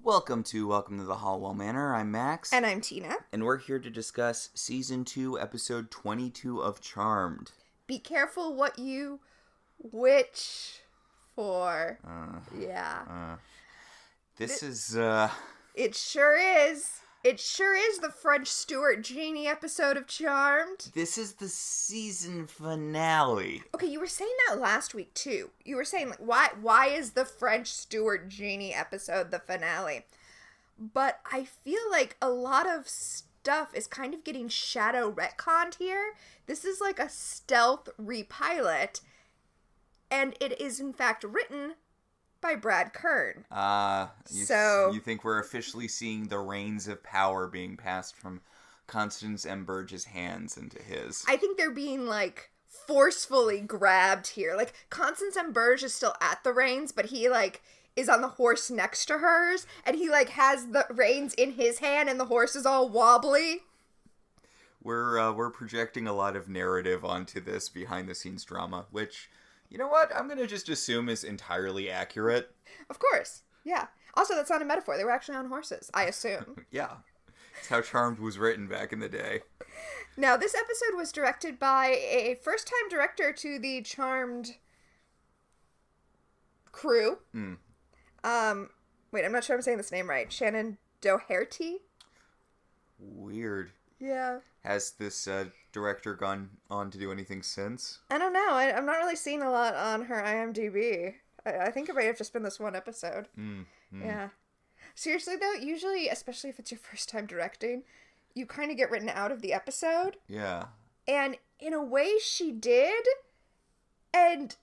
Welcome to the Halliwell Manor. I'm Max. And I'm Tina. And we're here to discuss Season 2, Episode 22 of Charmed. Be careful what you witch for. This is, It sure is. It sure is the French Stewart Genie episode of Charmed. This is the season finale. Okay, you were saying that last week, too. You were saying, like, why is the French Stewart Genie episode the finale? But I feel like a lot of stuff is kind of getting shadow retconned here. This is like a stealth repilot, and it is, in fact, written by Brad Kern. You think we're officially seeing the reins of power being passed from Constance M. Burge's hands into his. I think they're being, like, forcefully grabbed here. Like, Constance M. Burge is still at the reins, but he, like, is on the horse next to hers, and he, like, has the reins in his hand, and the horse is all wobbly. We're projecting a lot of narrative onto this behind-the-scenes drama, which, you know what, I'm gonna just assume is entirely accurate. Of course, yeah. Also, that's not a metaphor. They were actually on horses, I assume. Yeah. It's how Charmed was written back in the day. Now, this episode was directed by a first-time director to the Charmed crew. Wait, I'm not sure I'm saying this name right. Shannon Doherty? Weird. Yeah. Has this director gone on to do anything since? I don't know. I'm not really seeing a lot on her IMDb. I think it might have just been this one episode. Yeah. Seriously, though, usually, especially if it's your first time directing, you kind of get written out of the episode. Yeah. And in a way, she did. And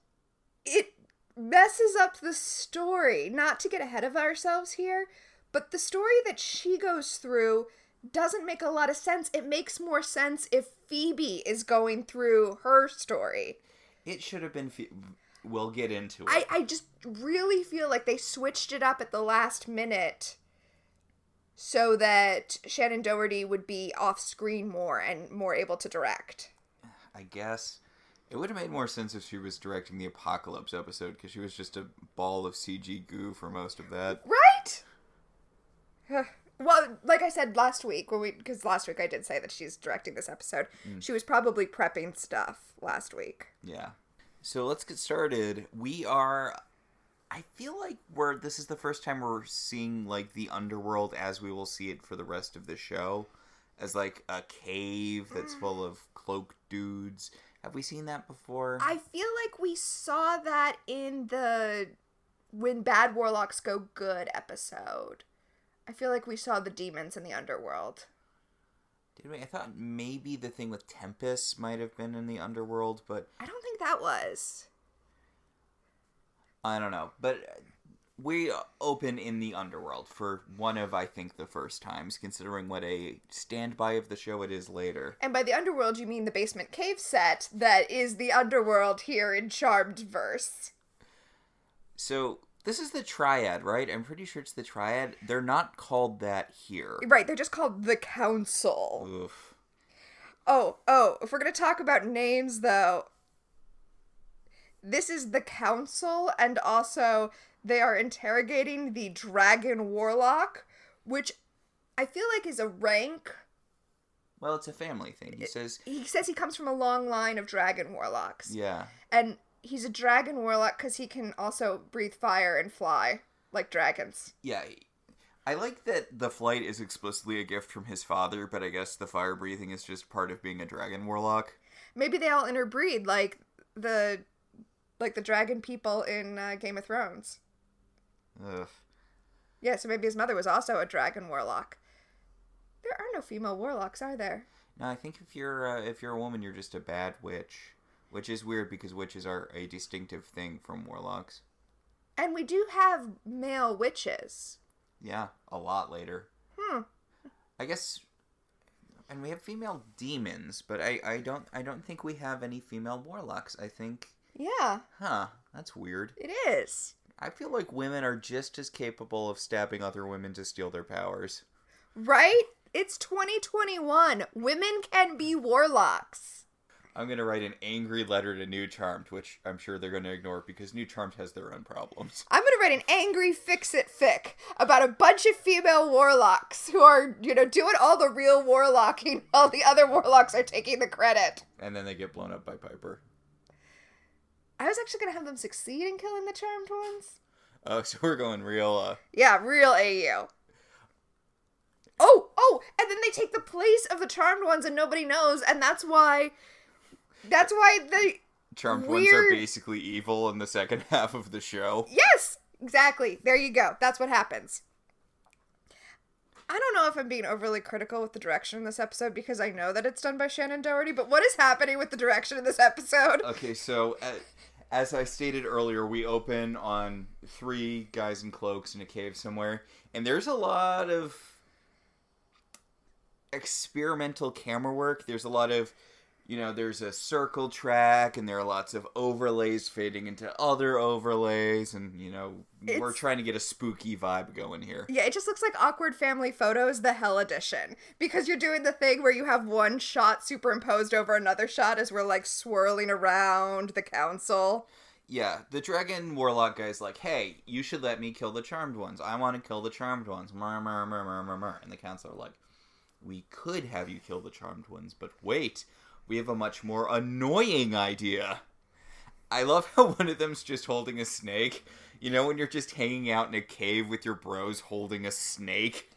it messes up the story. Not to get ahead of ourselves here, but the story that she goes through doesn't make a lot of sense. It makes more sense if Phoebe is going through her story. It should have been We'll get into it. I just really feel like they switched it up at the last minute so that Shannon Doherty would be off screen more and more able to direct. I guess it would have made more sense if she was directing the Apocalypse episode, because she was just a ball of CG goo for most of that. Right? Well, like I said last week, because last week I did say that she's directing this episode, she was probably prepping stuff last week. Yeah. So let's get started. I feel like this is the first time we're seeing, like, the underworld as we will see it for the rest of the show. As, like, a cave that's full of cloaked dudes. Have we seen that before? I feel like we saw that in the When Bad Warlocks Go Good episode. I feel like we saw the demons in the underworld. Did we? I thought maybe the thing with Tempest might have been in the underworld, but I don't think that was. I don't know. But we open in the underworld for one of, I think, the first times, considering what a standby of the show it is later. And by the underworld, you mean the basement cave set that is the underworld here in Charmed verse. So this is the Triad, right? I'm pretty sure it's the Triad. They're not called that here. Right, they're just called the Council. Oof. Oh, if we're going to talk about names, though, this is the Council, and also they are interrogating the Dragon Warlock, which I feel like is a rank. Well, it's a family thing. He says he comes from a long line of Dragon Warlocks. Yeah. And he's a Dragon Warlock because he can also breathe fire and fly like dragons. Yeah. I like that the flight is explicitly a gift from his father, but I guess the fire breathing is just part of being a Dragon Warlock. Maybe they all interbreed like the dragon people in Game of Thrones. Ugh. Yeah, so maybe his mother was also a Dragon Warlock. There are no female warlocks, are there? No, I think if you're a woman, you're just a bad witch. Which is weird because witches are a distinctive thing from warlocks. And we do have male witches. Yeah, a lot later. I guess, and we have female demons, but I don't think we have any female warlocks. I think. Yeah. Huh, that's weird. It is. I feel like women are just as capable of stabbing other women to steal their powers. Right? It's 2021. Women can be warlocks. I'm going to write an angry letter to New Charmed, which I'm sure they're going to ignore because New Charmed has their own problems. I'm going to write an angry fix-it fic about a bunch of female warlocks who are, doing all the real warlocking while the other warlocks are taking the credit. And then they get blown up by Piper. I was actually going to have them succeed in killing the Charmed ones. Oh, so we're going real... Yeah, real AU. Oh, and then they take the place of the Charmed ones and nobody knows, and that's why the Charmed ones are basically evil in the second half of the show. Yes! Exactly. There you go. That's what happens. I don't know if I'm being overly critical with the direction in this episode because I know that it's done by Shannon Doherty, but what is happening with the direction in this episode? Okay, so as I stated earlier, we open on 3 guys in cloaks in a cave somewhere, and there's a lot of experimental camera work. There's a lot of, there's a circle track, and there are lots of overlays fading into other overlays, and, we're trying to get a spooky vibe going here. Yeah, it just looks like Awkward Family Photos, the Hell Edition. Because you're doing the thing where you have one shot superimposed over another shot as we're, swirling around the council. Yeah, the Dragon Warlock guy's like, hey, you should let me kill the Charmed ones. I want to kill the Charmed ones. And the council are like, we could have you kill the Charmed ones, but wait, we have a much more annoying idea. I love how one of them's just holding a snake. When you're just hanging out in a cave with your bros holding a snake.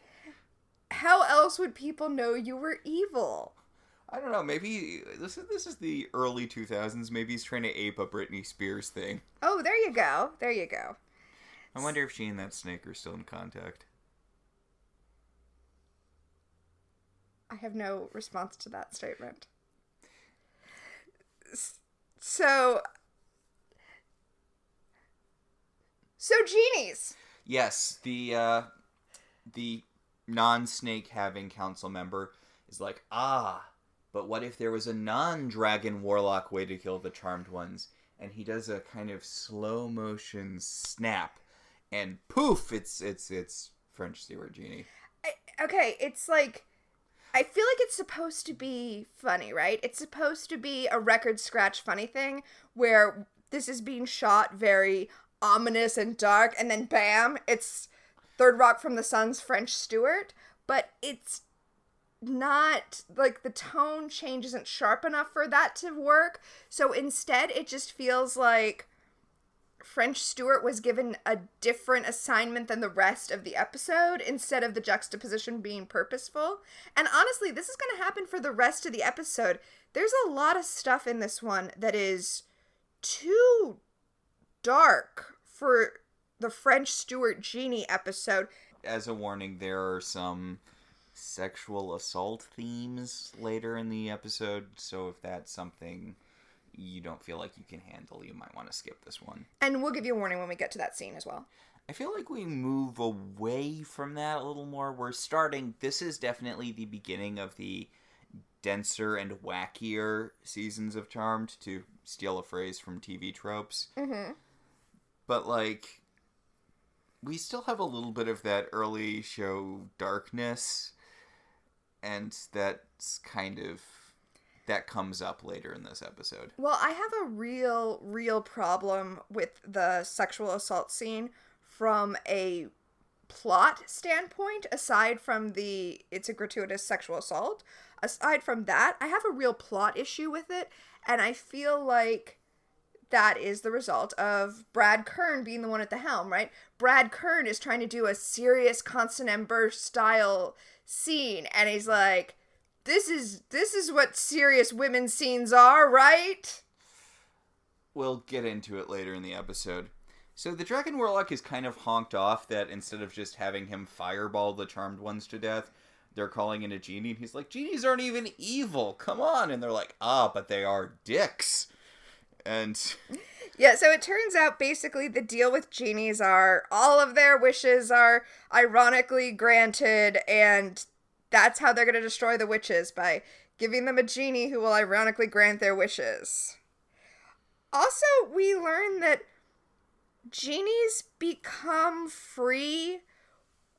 How else would people know you were evil? I don't know, maybe this is the early 2000s. Maybe he's trying to ape a Britney Spears thing. Oh, there you go. There you go. I wonder if she and that snake are still in contact. I have no response to that statement. So genies. Yes, the non-snake having council member is like, but what if there was a non-dragon warlock way to kill the Charmed ones? And he does a kind of slow motion snap, and poof! It's French Stewart Genie. Okay, it's like, I feel like it's supposed to be funny, right? It's supposed to be a record scratch funny thing where this is being shot very ominous and dark, and then bam, it's Third Rock from the Sun's French Stewart, but it's not, the tone change isn't sharp enough for that to work, so instead it just feels like French Stewart was given a different assignment than the rest of the episode instead of the juxtaposition being purposeful. And honestly, this is going to happen for the rest of the episode. There's a lot of stuff in this one that is too dark for the French Stewart Genie episode. As a warning, there are some sexual assault themes later in the episode, so if that's something you don't feel like you can handle, you might want to skip this one. And we'll give you a warning when we get to that scene as well. I feel like we move away from that a little more. This is definitely the beginning of the denser and wackier seasons of Charmed, to steal a phrase from TV tropes. Mm-hmm. But, we still have a little bit of that early show darkness, and that's kind of... that comes up later in this episode. Well, I have a real problem with the sexual assault scene from a plot standpoint, aside from it's a gratuitous sexual assault. Aside from that, I have a real plot issue with it, and I feel like that is the result of Brad Kern being the one at the helm, right? Brad Kern is trying to do a serious Constant Ember style scene, and he's like, This is what serious women's scenes are, right? We'll get into it later in the episode. So the Dragon Warlock is kind of honked off that instead of just having him fireball the Charmed ones to death, they're calling in a genie. And he's like, genies aren't even evil, come on. And they're like, but they are dicks. And... yeah, so it turns out basically the deal with genies are all of their wishes are ironically granted, and... that's how they're going to destroy the witches, by giving them a genie who will ironically grant their wishes. Also, we learn that genies become free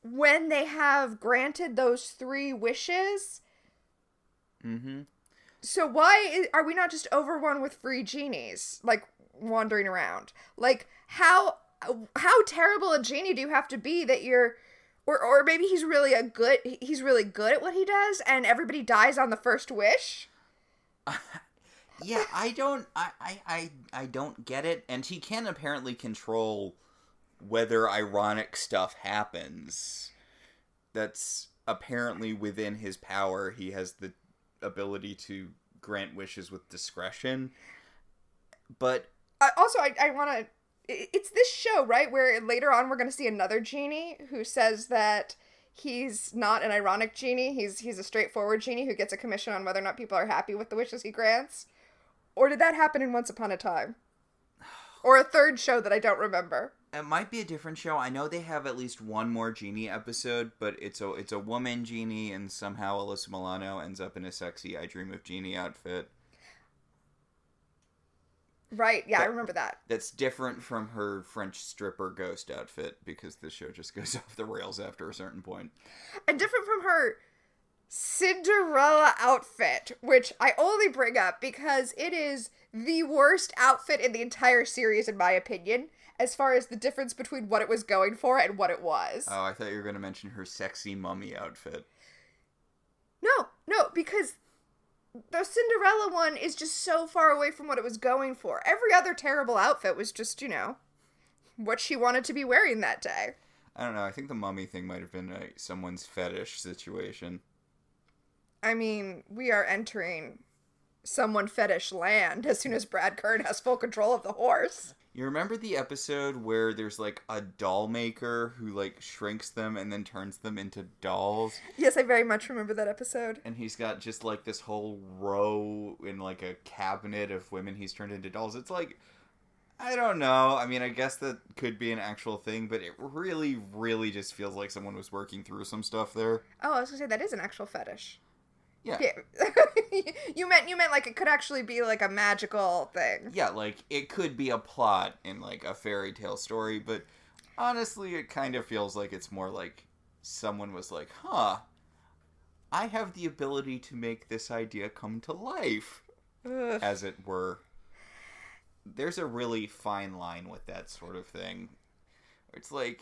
when they have granted those 3 wishes. Mm-hmm. So why are we not just overrun with free genies, like, wandering around? Like, how terrible a genie do you have to be that you're, or maybe he's really good at what he does, and everybody dies on the first wish? Yeah, I don't get it. And he can apparently control whether ironic stuff happens. That's apparently within his power. He has the ability to grant wishes with discretion. But Also, I want to... It's this show, right, where later on we're going to see another genie who says that he's not an ironic genie. He's a straightforward genie who gets a commission on whether or not people are happy with the wishes he grants. Or did that happen in Once Upon a Time? Or a third show that I don't remember. it might be a different show. I know they have at least one more Genie episode, but it's a woman Genie, and somehow Alyssa Milano ends up in a sexy I Dream of Genie outfit. Right, yeah, I remember that. That's different from her French stripper ghost outfit, because the show just goes off the rails after a certain point. And different from her Cinderella outfit, which I only bring up because it is the worst outfit in the entire series, in my opinion, as far as the difference between what it was going for and what it was. Oh, I thought you were going to mention her sexy mummy outfit. No, because the Cinderella one is just so far away from what it was going for. Every other terrible outfit was just, what she wanted to be wearing that day. I don't know. I think the mummy thing might have been someone's fetish situation. I mean, we are entering someone fetish land as soon as Brad Kern has full control of the horse. You remember the episode where there's, a doll maker who, shrinks them and then turns them into dolls? Yes, I very much remember that episode. And he's got just, this whole row in, a cabinet of women he's turned into dolls. It's I don't know. I mean, I guess that could be an actual thing, but it really, really just feels like someone was working through some stuff there. Oh, I was gonna say, that is an actual fetish. Yeah. You meant it could actually be a magical thing. Yeah, it could be a plot in a fairy tale story, but honestly it kind of feels like it's more like someone was I have the ability to make this idea come to life. Ugh. As it were. There's a really fine line with that sort of thing. It's I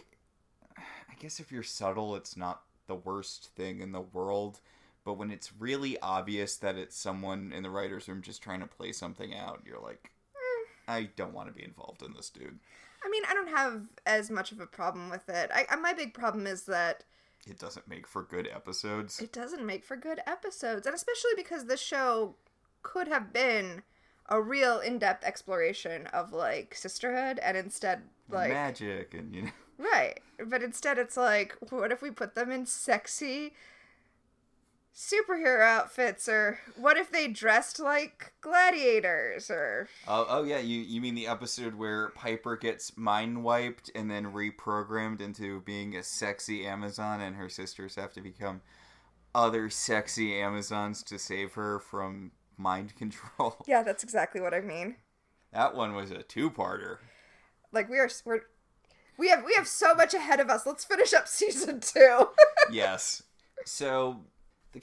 guess if you're subtle, it's not the worst thing in the world. But when it's really obvious that it's someone in the writer's room just trying to play something out, you're I don't want to be involved in this, dude. I mean, I don't have as much of a problem with it. My big problem is that it doesn't make for good episodes. It doesn't make for good episodes. And especially because the show could have been a real in-depth exploration of, sisterhood, and instead, magic, and, Right. But instead it's what if we put them in sexy superhero outfits, or what if they dressed like gladiators, or... Oh yeah, you mean the episode where Piper gets mind wiped and then reprogrammed into being a sexy Amazon, and her sisters have to become other sexy Amazons to save her from mind control? Yeah, that's exactly what I mean. That one was a two-parter. We have so much ahead of us. Let's finish up season 2. Yes. So the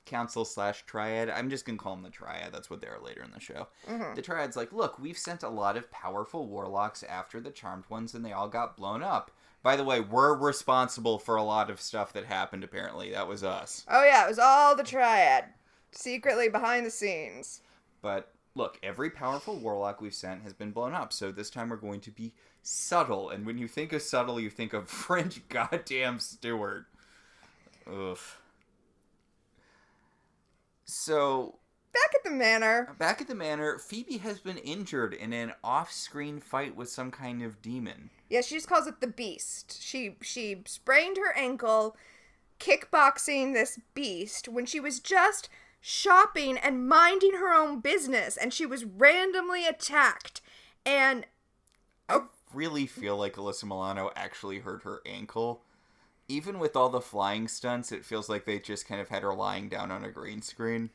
council/triad, I'm just going to call them the triad. That's what they are later in the show. Mm-hmm. The triad's look, we've sent a lot of powerful warlocks after the Charmed Ones, and they all got blown up. By the way, we're responsible for a lot of stuff that happened, apparently. That was us. Oh yeah, it was all the triad. Secretly behind the scenes. But look, every powerful warlock we've sent has been blown up, so this time we're going to be subtle. And when you think of subtle, you think of French goddamn Stewart. Ugh. So, Back at the manor, Phoebe has been injured in an off-screen fight with some kind of demon. Yeah, she just calls it the Beast. She sprained her ankle kickboxing this beast when she was just shopping and minding her own business, and she was randomly attacked. And I really feel like Alyssa Milano actually hurt her ankle. Even with all the flying stunts, it feels like they just kind of had her lying down on a green screen.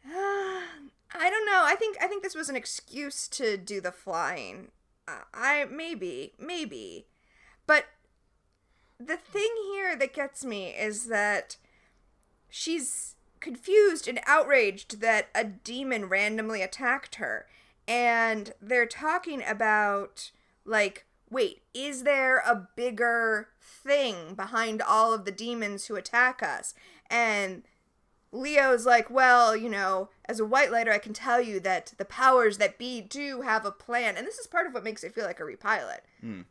I don't know. I think this was an excuse to do the flying. Maybe. But the thing here that gets me is that she's confused and outraged that a demon randomly attacked her. And they're talking about, like, wait, is there a bigger thing behind all of the demons who attack us? And Leo's like, well, you know, as a white lighter, I can tell you that the powers that be do have a plan. And this is part of what makes it feel like a repilot.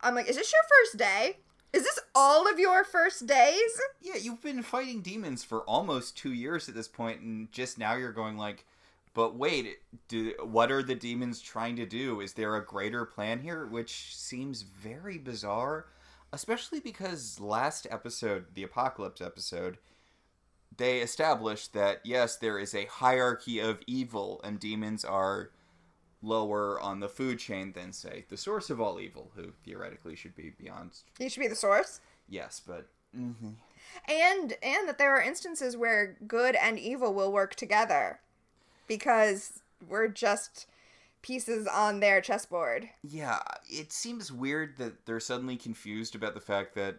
I'm like, is this your first day? Is this all of your first days? Yeah, you've been fighting demons for almost 2 years at this point, and just now you're going like, but wait, what are the demons trying to do? Is there a greater plan here? Which seems very bizarre, especially because last episode, the Apocalypse episode, they established that, yes, there is a hierarchy of evil, and demons are lower on the food chain than, say, the source of all evil, who theoretically should be beyond. He should be the source? Yes, but... And that there are instances where good and evil will work together. Because we're just pieces on their chessboard. Yeah, it seems weird that they're suddenly confused about the fact that,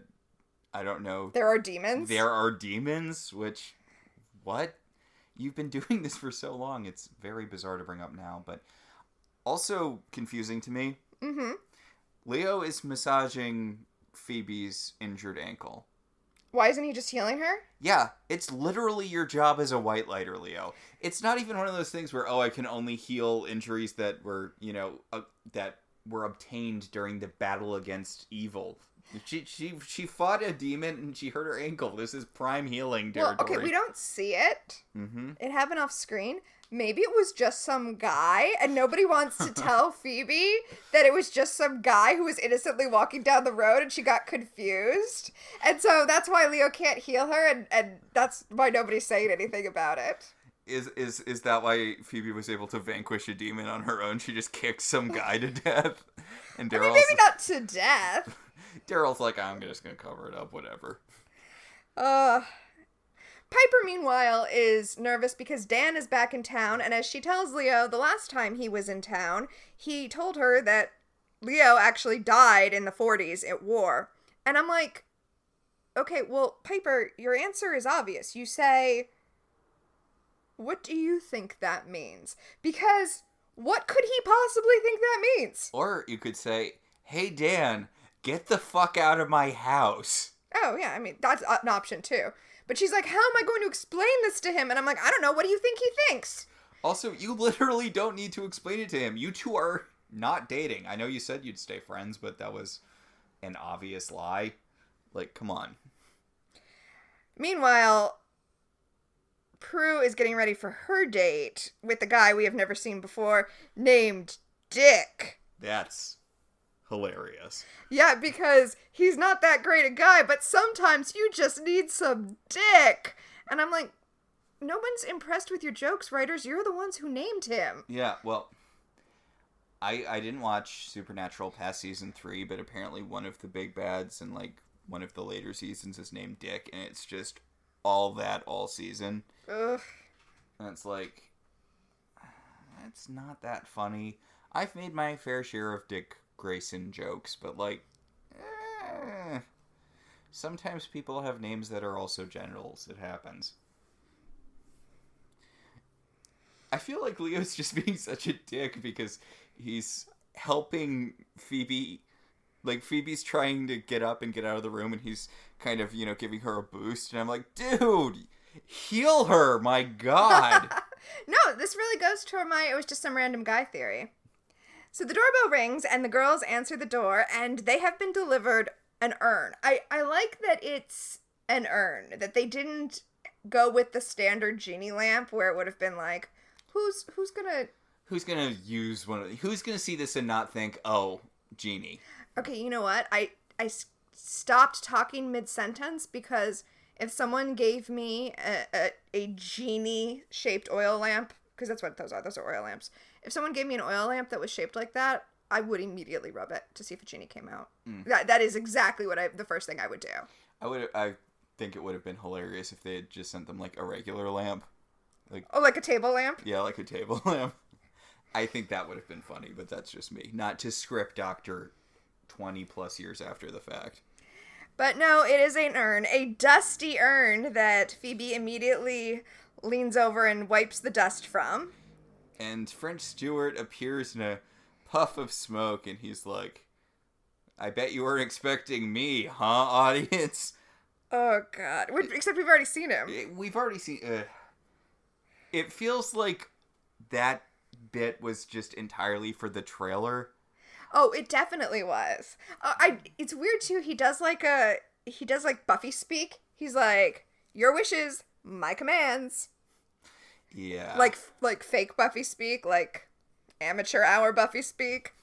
I don't know... There are demons? There are demons, which... What? You've been doing this for so long, it's very bizarre to bring up now, but... Also confusing to me, Leo is massaging Phoebe's injured ankle. Why isn't he just healing her? Yeah, it's literally your job as a white lighter, Leo. It's not even one of those things where, I can only heal injuries that were, that were obtained during the battle against evil. She fought a demon and she hurt her ankle. This is prime healing territory. Well, okay, we don't see it. It happened off screen. Maybe it was just some guy, and nobody wants to tell Phoebe that it was just some guy who was innocently walking down the road and she got confused. And so that's why Leo can't heal her, and that's why nobody's saying anything about it. Is that why Phoebe was able to vanquish a demon on her own? She just kicked some guy to death? And Daryl's... maybe not to death. Daryl's like, I'm just gonna cover it up, whatever. Piper, meanwhile, is nervous because Dan is back in town, and as she tells Leo, the last time he was in town, he told her that Leo actually died in the 40s at war. And I'm like, okay, well, Piper, your answer is obvious. You say, what do you think that means? Because what could he possibly think that means? Or you could say, hey, Dan, get the fuck out of my house. Oh, yeah, that's an option, too. But she's like, how am I going to explain this to him? And I'm like, I don't know. What do you think he thinks? Also, you literally don't need to explain it to him. You two are not dating. I know you said you'd stay friends, but that was an obvious lie. Like, come on. Meanwhile, Prue is getting ready for her date with the guy we have never seen before named Dick. That's hilarious. Yeah, because he's not that great a guy, but sometimes you just need some dick. And I'm like, no one's impressed with your jokes, writers. You're the ones who named him. Yeah, well, I didn't watch Supernatural past season 3, but apparently one of the big bads in, like, one of the later seasons is named Dick, and it's just all that all season. Ugh. And it's like, it's not that funny. I've made my fair share of Dick Grayson jokes, but like, sometimes people have names that are also genitals. It happens. I feel like Leo's just being such a dick because he's helping Phoebe. Like, Phoebe's trying to get up and get out of the room, and he's kind of, giving her a boost. And I'm like, dude, heal her, my God. No, this really goes to it was just some random guy theory. So the doorbell rings, and the girls answer the door, and they have been delivered an urn. I like that it's an urn, that they didn't go with the standard Genie lamp, where it would have been like, who's gonna use one of who's gonna see this and not think, oh, Genie? Okay, you know what? I stopped talking mid-sentence because if someone gave me a Genie-shaped oil lamp, because that's what those are oil lamps. If someone gave me an oil lamp that was shaped like that, I would immediately rub it to see if a genie came out. That is exactly the first thing I would do. I think it would have been hilarious if they had just sent them like a regular lamp. Like a table lamp? Yeah, like a table lamp. I think that would have been funny, but that's just me. Not to script doctor 20 plus years after the fact. But no, it is an urn. A dusty urn that Phoebe immediately leans over and wipes the dust from. And French Stewart appears in a puff of smoke, and he's like, I bet you weren't expecting me, huh, audience? Oh, God. Except we've already seen him. We've already seen... It feels like that bit was just entirely for the trailer. Oh, it definitely was. It's weird, too. He does like Buffy speak. He's like, your wishes, my commands. Yeah. Like fake Buffy speak, like amateur hour Buffy speak.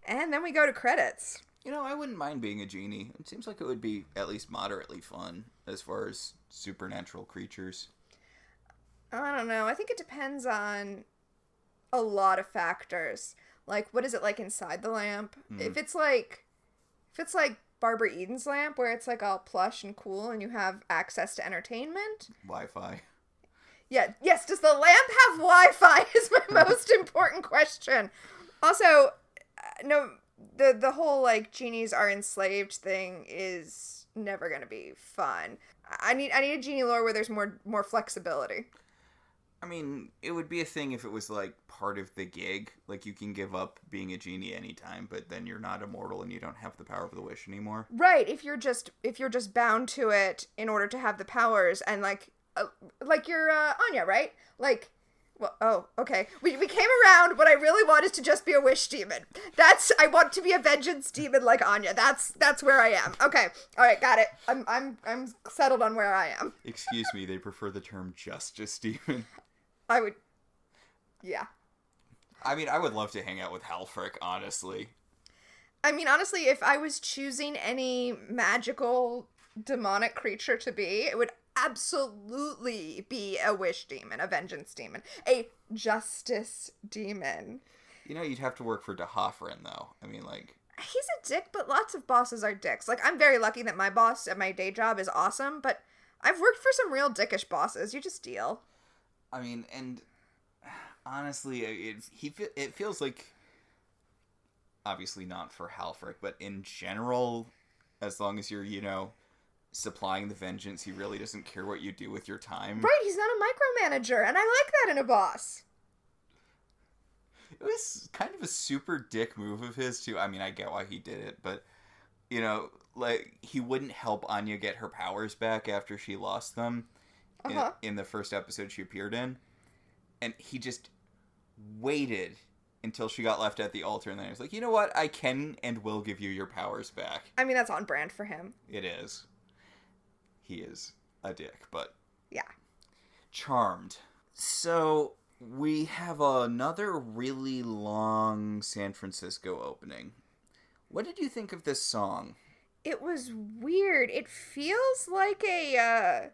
And then we go to credits. You know, I wouldn't mind being a genie. It seems like it would be at least moderately fun as far as supernatural creatures. I don't know. I think it depends on a lot of factors. Like, what is it like inside the lamp? If it's like Barbara Eden's lamp, where it's like all plush and cool and you have access to entertainment. Wi-Fi. Yeah. Yes. Does the lamp have Wi-Fi? Is my most important question. Also, no. The whole, like, genies are enslaved thing is never going to be fun. I need a genie lore where there's more flexibility. I mean, it would be a thing if it was, like, part of the gig. Like, you can give up being a genie anytime, but then you're not immortal and you don't have the power of the wish anymore. Right, if you're just bound to it in order to have the powers, and, like you're, Anya, right? Like... Well, oh, okay. We came around. What I really want is to just be a wish demon. I want to be a vengeance demon like Anya. That's where I am. Okay. All right, got it. I'm settled on where I am. Excuse me, they prefer the term justice demon. Yeah. I mean, I would love to hang out with Halfrick, honestly. I mean, honestly, if I was choosing any magical demonic creature to be, it would absolutely be a wish demon, a vengeance demon, a justice demon. You know, you'd have to work for De Hoffren, though. I mean, like... He's a dick, but lots of bosses are dicks. Like, I'm very lucky that my boss at my day job is awesome, but I've worked for some real dickish bosses. You just deal. I mean, and honestly, it feels like... Obviously not for Halfrick, but in general, as long as you're, you know... supplying the vengeance, he really doesn't care what you do with your time. Right, he's not a micromanager, and I like that in a boss. It was kind of a super dick move of his, too. I mean, I get why he did it, but, you know, like, he wouldn't help Anya get her powers back after she lost them in the first episode she appeared in. And he just waited until she got left at the altar, and then he was like, you know what, I can and will give you your powers back. I mean, that's on brand for him. It is. He is a dick, but... Yeah. Charmed. So, we have another really long San Francisco opening. What did you think of this song? It was weird. It feels like a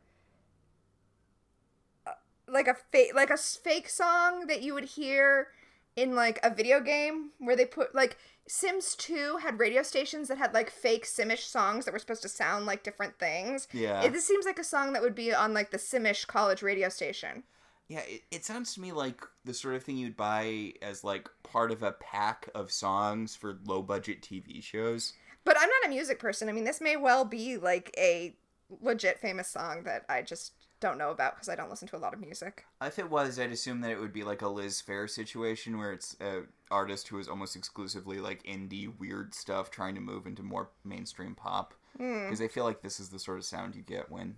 fake song that you would hear in, like, a video game where they put, like... Sims 2 had radio stations that had, like, fake Simish songs that were supposed to sound like different things. Yeah. This seems like a song that would be on, like, the Simish college radio station. Yeah, it sounds to me like the sort of thing you'd buy as, like, part of a pack of songs for low-budget TV shows. But I'm not a music person. I mean, this may well be, like, a legit famous song that I just don't know about because I don't listen to a lot of music. If it was, I'd assume that it would be like a Liz Phair situation where it's an artist who is almost exclusively like indie weird stuff trying to move into more mainstream pop. Because I feel like this is the sort of sound you get when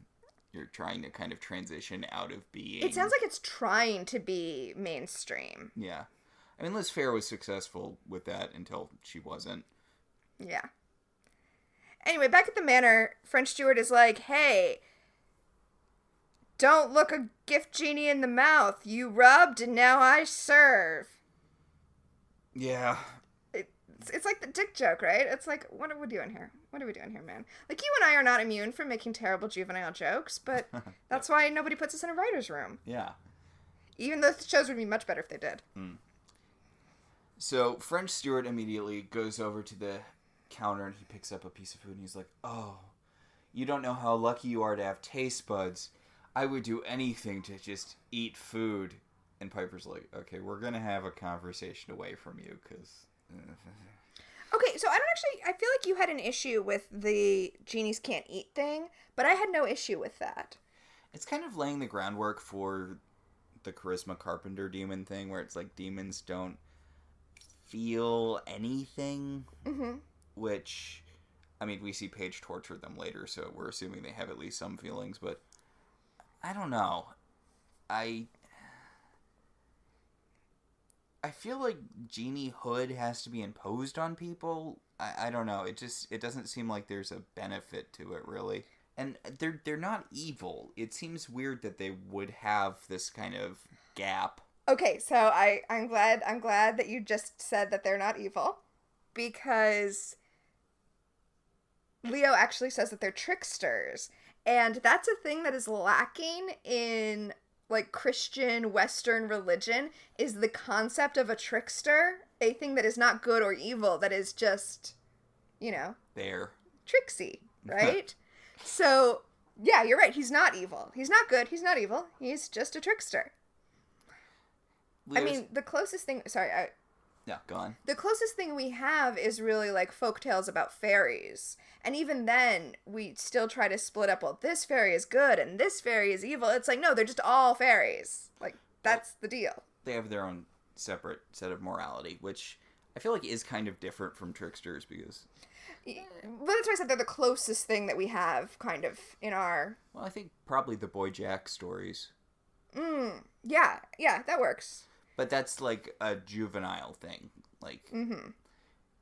you're trying to kind of transition out of being... It sounds like it's trying to be mainstream. Yeah. I mean, Liz Phair was successful with that until she wasn't. Yeah. Anyway, back at the Manor, French Stewart is like, hey... Don't look a gift genie in the mouth. You rubbed and now I serve. Yeah. It's like the dick joke, right? It's like, what are we doing here? What are we doing here, man? Like, you and I are not immune from making terrible juvenile jokes, but that's why nobody puts us in a writer's room. Yeah. Even though the shows would be much better if they did. So, French Stewart immediately goes over to the counter and he picks up a piece of food and he's like, oh, you don't know how lucky you are to have taste buds. I would do anything to just eat food. And Piper's like, okay, we're going to have a conversation away from you, because... Okay, so I feel like you had an issue with the genies can't eat thing, but I had no issue with that. It's kind of laying the groundwork for the charisma carpenter demon thing, where it's like demons don't feel anything, Mm-hmm. which, I mean, we see Paige torture them later, so we're assuming they have at least some feelings, but I don't know. I feel like genie hood has to be imposed on people. I don't know. It doesn't seem like there's a benefit to it, really. And they're not evil. It seems weird that they would have this kind of gap. Okay, so I'm glad that you just said that they're not evil, because Leo actually says that they're tricksters, and that's a thing that is lacking in like Christian Western religion, is the concept of a trickster, a thing that is not good or evil, that is just, There. tricksy, right? So, yeah, you're right. He's not evil. He's not good. He's not evil. He's just a trickster. Leo's... I mean, the closest thing... Sorry, Yeah, go on. the closest thing we have is really like folktales about fairies. And even then, we still try to split up, well, this fairy is good and this fairy is evil. It's like, no, they're just all fairies. Like, that's the deal. They have their own separate set of morality, which I feel like is kind of different from tricksters, because... Well, that's why I said they're the closest thing that we have, kind of, in our... Well, I think probably the Boy Jack stories. Yeah, that works. But that's like a juvenile thing. Like,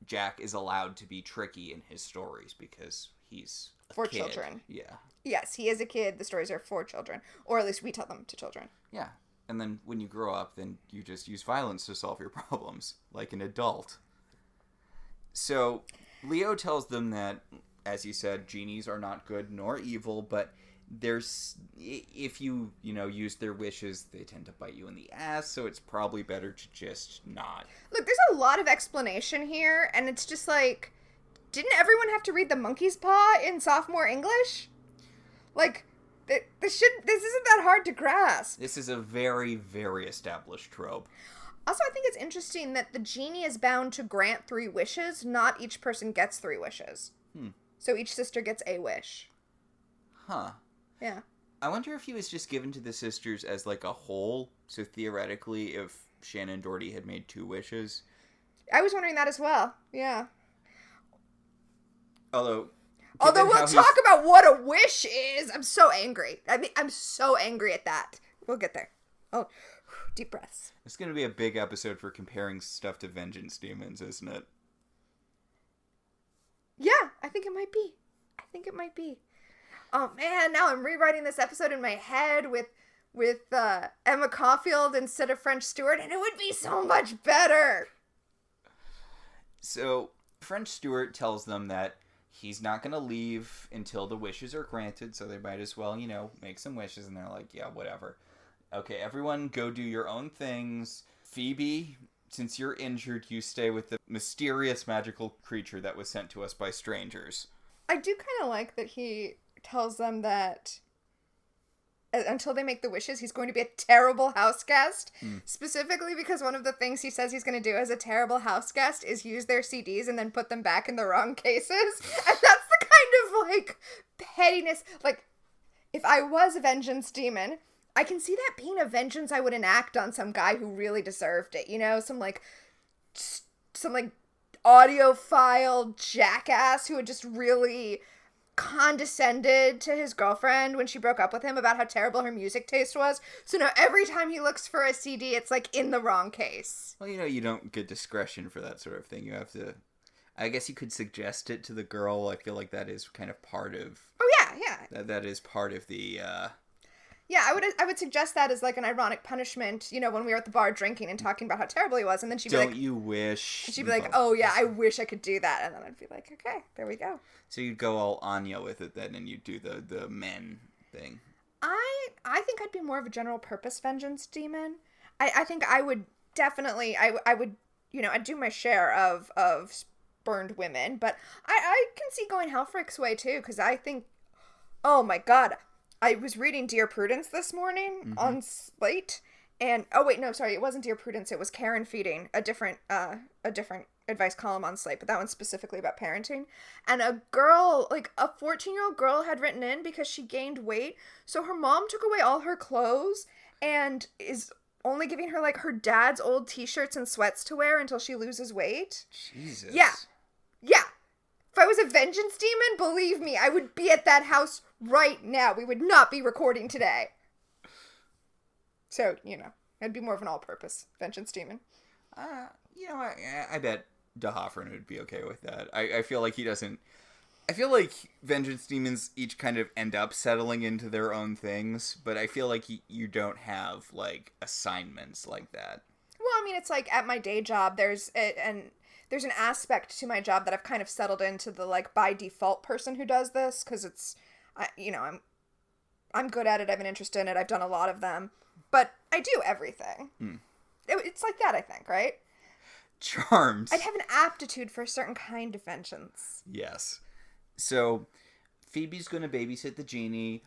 Jack is allowed to be tricky in his stories because he's a For kid. children. Yeah. Yes, he is a kid. The stories are for children. Or at least we tell them to children. Yeah. And then when you grow up, then you just use violence to solve your problems, like an adult. So, Leo tells them that, as you said, genies are not good nor evil, but if you use their wishes, they tend to bite you in the ass, so it's probably better to just not. Look, there's a lot of explanation here, and it's just like, didn't everyone have to read The Monkey's Paw in sophomore English? Like, this isn't that hard to grasp. This is a very, very established trope. Also, I think it's interesting that the genie is bound to grant 3 wishes. Not each person gets 3 wishes. So each sister gets a wish. Huh. Yeah. I wonder if he was just given to the sisters as like a whole. So theoretically, if Shannon Doherty had made 2 wishes. I was wondering that as well. Yeah. Although we'll talk about what a wish is. I'm so angry. I mean, I'm so angry at that. We'll get there. Oh, deep breaths. It's going to be a big episode for comparing stuff to Vengeance Demons, isn't it? Yeah, I think it might be. Oh man, now I'm rewriting this episode in my head with Emma Caulfield instead of French Stewart, and it would be so much better. So, French Stewart tells them that he's not going to leave until the wishes are granted, so they might as well, make some wishes, and they're like, yeah, whatever. Okay, everyone go do your own things. Phoebe, since you're injured, you stay with the mysterious magical creature that was sent to us by strangers. I do kind of like that he tells them that until they make the wishes, he's going to be a terrible house guest. Specifically because one of the things he says he's going to do as a terrible house guest is use their CDs and then put them back in the wrong cases. And that's the kind of, like, pettiness. Like, if I was a vengeance demon, I can see that being a vengeance I would enact on some guy who really deserved it. Some audiophile jackass who had just really condescended to his girlfriend when she broke up with him about how terrible her music taste was. So now every time he looks for a CD, it's like in the wrong case. Well, you don't get discretion for that sort of thing. You have to... I guess you could suggest it to the girl. I feel like that is kind of part of... Oh, yeah. That is part of the... Yeah, I would suggest that as like an ironic punishment, when we were at the bar drinking and talking about how terrible he was, and then she'd be like... Don't you wish... She'd be like, oh yeah, I wish I could do that, and then I'd be like, okay, there we go. So you'd go all Anya with it then, and you'd do the men thing. I think I'd be more of a general purpose vengeance demon. I think I would definitely, I would, I'd do my share of burned women, but I can see going Helfrich's way too, because I think, oh my god, I was reading Dear Prudence this morning on Slate, and oh wait, no, sorry, it wasn't Dear Prudence, it was Karen Feeding, a different advice column on Slate, but that one's specifically about parenting. And a girl, like a 14-year-old girl, had written in because she gained weight. So her mom took away all her clothes and is only giving her like her dad's old t-shirts and sweats to wear until she loses weight. Jesus. Yeah. Yeah. If I was a vengeance demon, believe me, I would be at that house right now. We would not be recording today. So, I'd be more of an all-purpose vengeance demon. I bet DeHoffrin would be okay with that. I feel like he doesn't... I feel like vengeance demons each kind of end up settling into their own things, but I feel like you don't have, like, assignments like that. Well, I mean, it's like at my day job, there's an aspect to my job that I've kind of settled into the, like, by default person who does this, because it's, I'm good at it, I have an interest in it, I've done a lot of them, but I do everything. It's like that, I think, right? Charmed. I'd have an aptitude for a certain kind of vengeance. Yes. So, Phoebe's going to babysit the Genie,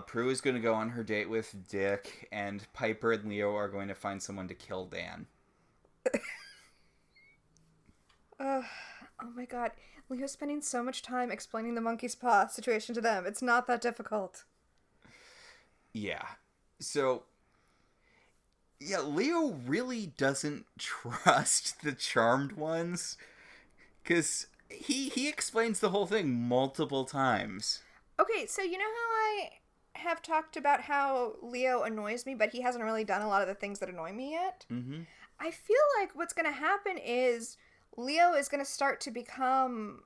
Prue is going to go on her date with Dick, and Piper and Leo are going to find someone to kill Dan. Oh my god. Leo's spending so much time explaining the monkey's paw situation to them. It's not that difficult. Yeah. So, yeah, Leo really doesn't trust the Charmed ones, because he explains the whole thing multiple times. Okay, so you know how I have talked about how Leo annoys me, but he hasn't really done a lot of the things that annoy me yet? Mm-hmm. I feel like what's going to happen is Leo is going to start to become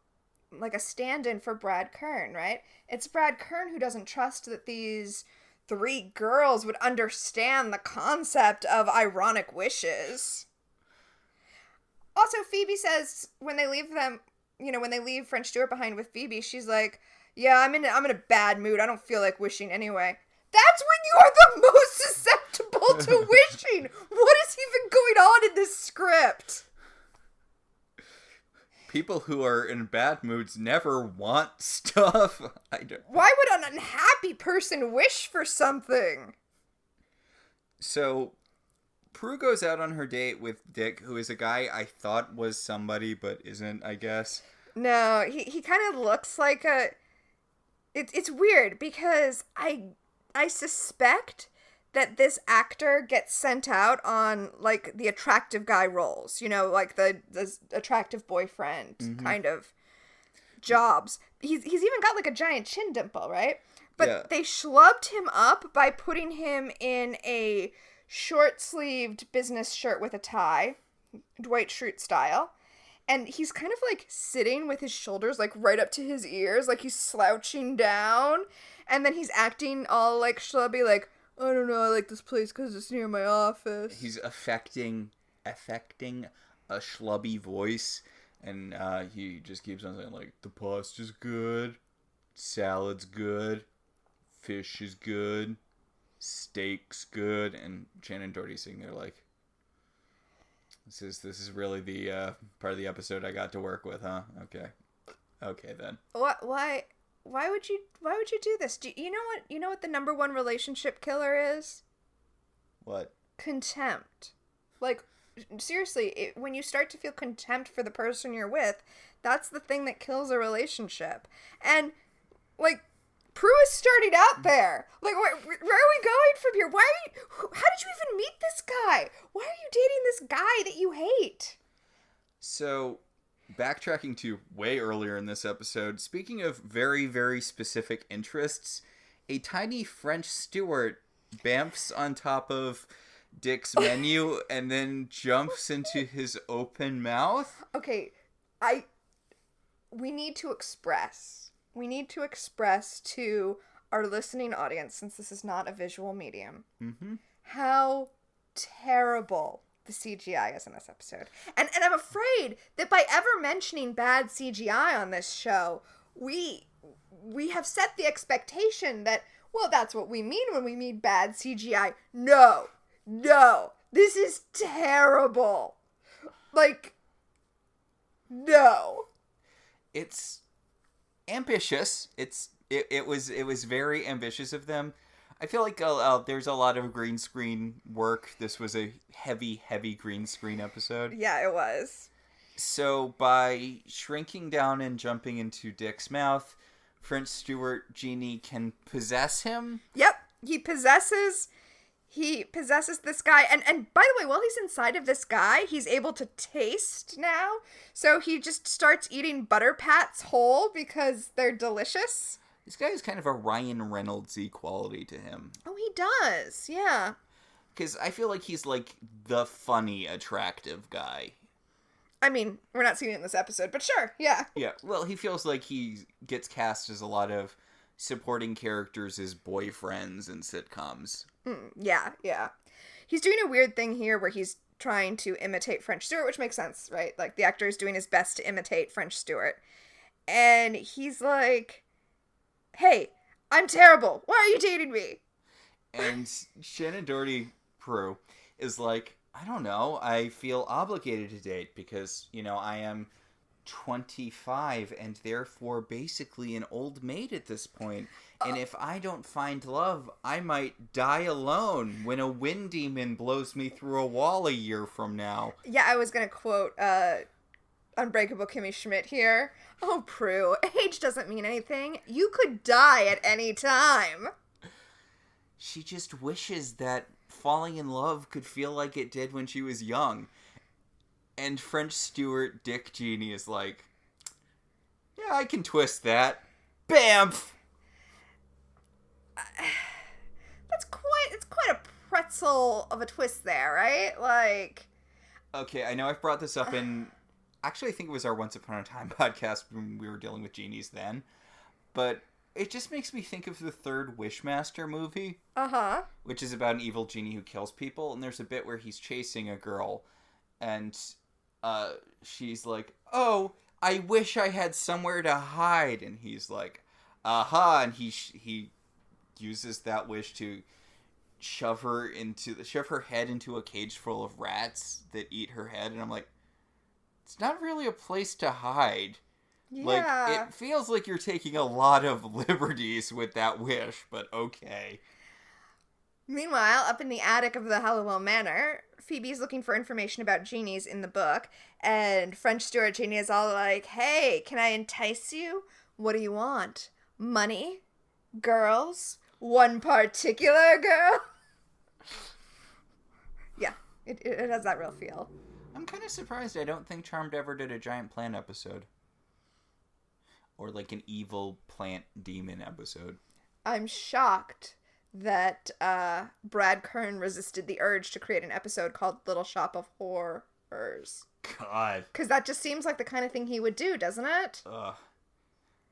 like a stand-in for Brad Kern, right? It's Brad Kern who doesn't trust that these 3 girls would understand the concept of ironic wishes. Also, Phoebe says when they leave them, when they leave French Stewart behind with Phoebe, she's like, yeah, I'm in a bad mood. I don't feel like wishing anyway. That's when you're the most susceptible to wishing. What is even going on in this script? People who are in bad moods never want stuff. Why would an unhappy person wish for something? So, Prue goes out on her date with Dick, who is a guy I thought was somebody, but isn't, I guess. No, he kind of looks like a... It's weird, because I suspect that this actor gets sent out on, like, the attractive guy roles. Like the attractive boyfriend kind of jobs. He's even got, like, a giant chin dimple, right? But They schlubbed him up by putting him in a short-sleeved business shirt with a tie, Dwight Schrute style. And he's kind of, like, sitting with his shoulders, like, right up to his ears, like he's slouching down. And then he's acting all, like, schlubby, like, I don't know, I like this place because it's near my office. He's affecting a schlubby voice, and he just keeps on saying, like, the pasta's good, salad's good, fish is good, steak's good, and Shannon Doherty's sitting there like, This is really the part of the episode I got to work with, huh? Okay then. Why would you do this? You know what the number one relationship killer is? What? Contempt. Like, seriously, when you start to feel contempt for the person you're with, that's the thing that kills a relationship. And, like, Prue is starting out there. Like, where are we going from here? How did you even meet this guy? Why are you dating this guy that you hate? So, backtracking to way earlier in this episode, speaking of very, very specific interests, a tiny French Stewart bamfs on top of Dick's menu and then jumps into his open mouth. Okay, we need to express to our listening audience, since this is not a visual medium, how terrible the CGI is in this episode. And I'm afraid that by ever mentioning bad CGI on this show, we have set the expectation that, well, that's what we mean when we mean bad CGI. No, this is terrible. Like, no. It's ambitious. It was very ambitious of them. I feel like there's a lot of green screen work. This was a heavy green screen episode. Yeah, it was. So by shrinking down and jumping into Dick's mouth, French Stewart Genie can possess him. Yep, he possesses this guy, and by the way, while he's inside of this guy, he's able to taste now. So he just starts eating butter pats whole because they're delicious. This guy has kind of a Ryan Reynolds-y quality to him. Oh, he does, yeah. Because I feel like he's like the funny, attractive guy. I mean, we're not seeing it in this episode, but sure, yeah. Yeah, well, he feels like he gets cast as a lot of supporting characters as boyfriends in sitcoms. Yeah. He's doing a weird thing here where he's trying to imitate French Stewart, which makes sense, right? Like, the actor is doing his best to imitate French Stewart. And he's like, hey, I'm terrible. Why are you dating me? And Shannon Doherty Prue is like, I don't know, I feel obligated to date because, I am 25 and therefore basically an old maid at this point. And if I don't find love, I might die alone when a wind demon blows me through a wall a year from now. Yeah, I was going to quote Unbreakable Kimmy Schmidt here. Oh, Prue, age doesn't mean anything. You could die at any time. She just wishes that falling in love could feel like it did when she was young. And French Stewart Dick Genie is like, yeah, I can twist that. Bamf! It's quite a pretzel of a twist there, right? Like... Okay, I know I've brought this up in... Actually, I think it was our Once Upon a Time podcast when we were dealing with genies then. But it just makes me think of the third Wishmaster movie. Uh-huh. Which is about an evil genie who kills people. And there's a bit where he's chasing a girl. And she's like, oh, I wish I had somewhere to hide. And he's like, aha. And he uses that wish to shove her head into a cage full of rats that eat her head. And I'm like, it's not really a place to hide. Yeah. Like, it feels like you're taking a lot of liberties with that wish, but okay. Meanwhile, up in the attic of the Halliwell Manor, Phoebe's looking for information about genies in the book, and French Stewart Genie is all like, hey, can I entice you? What do you want? Money? Girls? One particular girl? Yeah, it has that real feel. I'm kind of surprised I don't think Charmed ever did a giant plant episode. Or like an evil plant demon episode. I'm shocked that Brad Kern resisted the urge to create an episode called Little Shop of Horrors. God. Because that just seems like the kind of thing he would do, doesn't it? Ugh.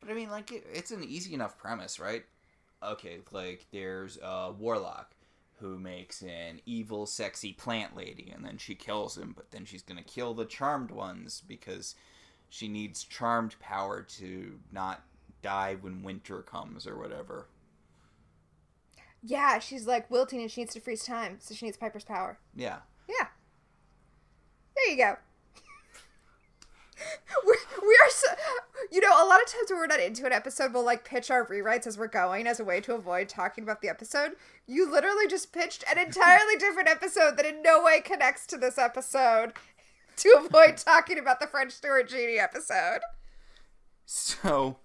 But I mean, like, it's an easy enough premise, right? Okay, like, there's a warlock who makes an evil, sexy plant lady, and then she kills him, but then she's gonna kill the charmed ones because she needs charmed power to not die when winter comes or whatever. Yeah, she's like wilting and she needs to freeze time, so she needs Piper's power. Yeah. Yeah. There you go. we are so... a lot of times when we're not into an episode, we'll like pitch our rewrites as we're going as a way to avoid talking about the episode. You literally just pitched an entirely different episode that in no way connects to this episode to avoid talking about the French Stewart Genie episode. So,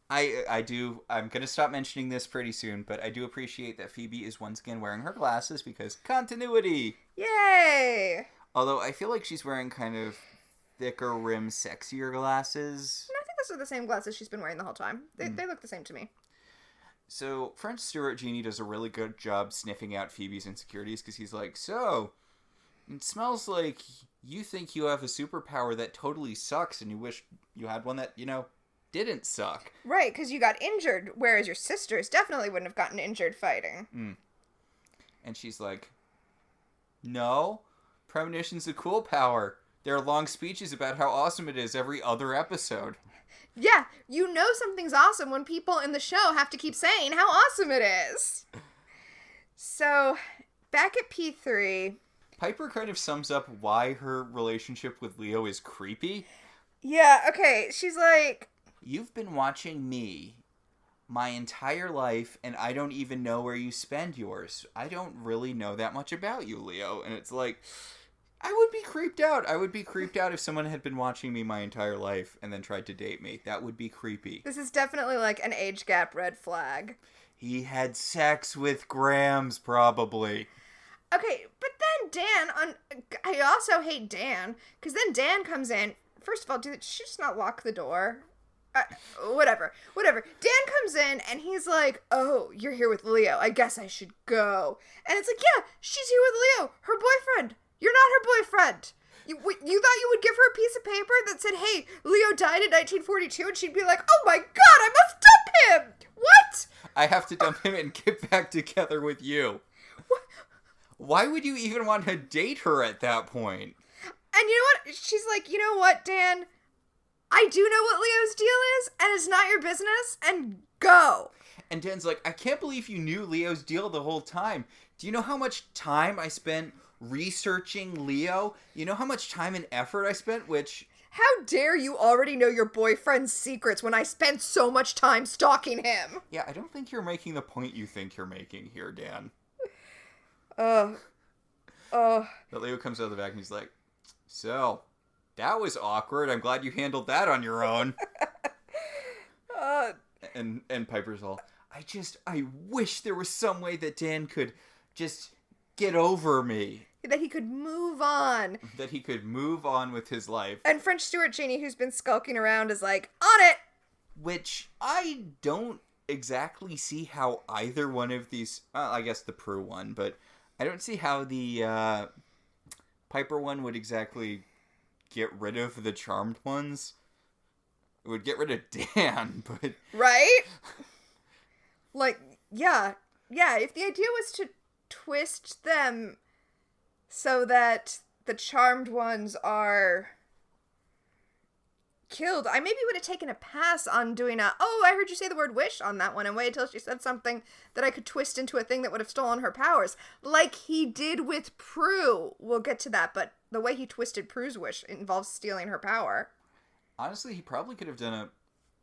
I'm going to stop mentioning this pretty soon, but I do appreciate that Phoebe is once again wearing her glasses because continuity! Yay! Although I feel like she's wearing kind of thicker rim, sexier glasses. I think those are the same glasses she's been wearing the whole time. They look the same to me. So, French Stewart Genie does a really good job sniffing out Phoebe's insecurities because he's like, so, it smells like you think you have a superpower that totally sucks and you wish you had one that, didn't suck. Right, because you got injured, whereas your sisters definitely wouldn't have gotten injured fighting. And she's like, no, premonition's a cool power. There are long speeches about how awesome it is every other episode. Yeah, you know something's awesome when people in the show have to keep saying how awesome it is. So, back at P3... Piper kind of sums up why her relationship with Leo is creepy. Yeah, okay, she's like... You've been watching me my entire life, and I don't even know where you spend yours. I don't really know that much about you, Leo. And it's like, I would be creeped out. I would be creeped out if someone had been watching me my entire life and then tried to date me. That would be creepy. This is definitely like an age gap red flag. He had sex with Grams, probably. Okay, but then I also hate Dan, because then Dan comes in. First of all, did she just not lock the door? Whatever. Dan comes in, and he's like, oh, you're here with Leo. I guess I should go. And it's like, yeah, she's here with Leo, her boyfriend. You're not her boyfriend. You thought you would give her a piece of paper that said, hey, Leo died in 1942, and she'd be like, oh my god, I must dump him! What? I have to dump him and get back together with you. What? Why would you even want to date her at that point? And you know what? She's like, you know what, Dan? I do know what Leo's deal is, and it's not your business, and go. And Dan's like, I can't believe you knew Leo's deal the whole time. Do you know how much time I spent researching Leo? You know how much time and effort I spent, which... How dare you already know your boyfriend's secrets when I spent so much time stalking him? Yeah, I don't think you're making the point you think you're making here, Dan. But Leo comes out of the back and he's like, so, that was awkward. I'm glad you handled that on your own. And Piper's all, I wish there was some way that Dan could just get over me. That he could move on. That he could move on with his life. And French Stewart Genie, who's been skulking around, is like, on it! Which I don't exactly see how either one of these... I guess the Prue one, but I don't see how the Piper one would exactly get rid of the Charmed ones. It would get rid of Dan, but... Right? Like, yeah, if the idea was to twist them so that the Charmed ones are killed, I maybe would have taken a pass on doing I heard you say the word wish on that one and wait until she said something that I could twist into a thing that would have stolen her powers. Like he did with Prue. We'll get to that, but the way he twisted Prue's wish involves stealing her power. Honestly, he probably could have done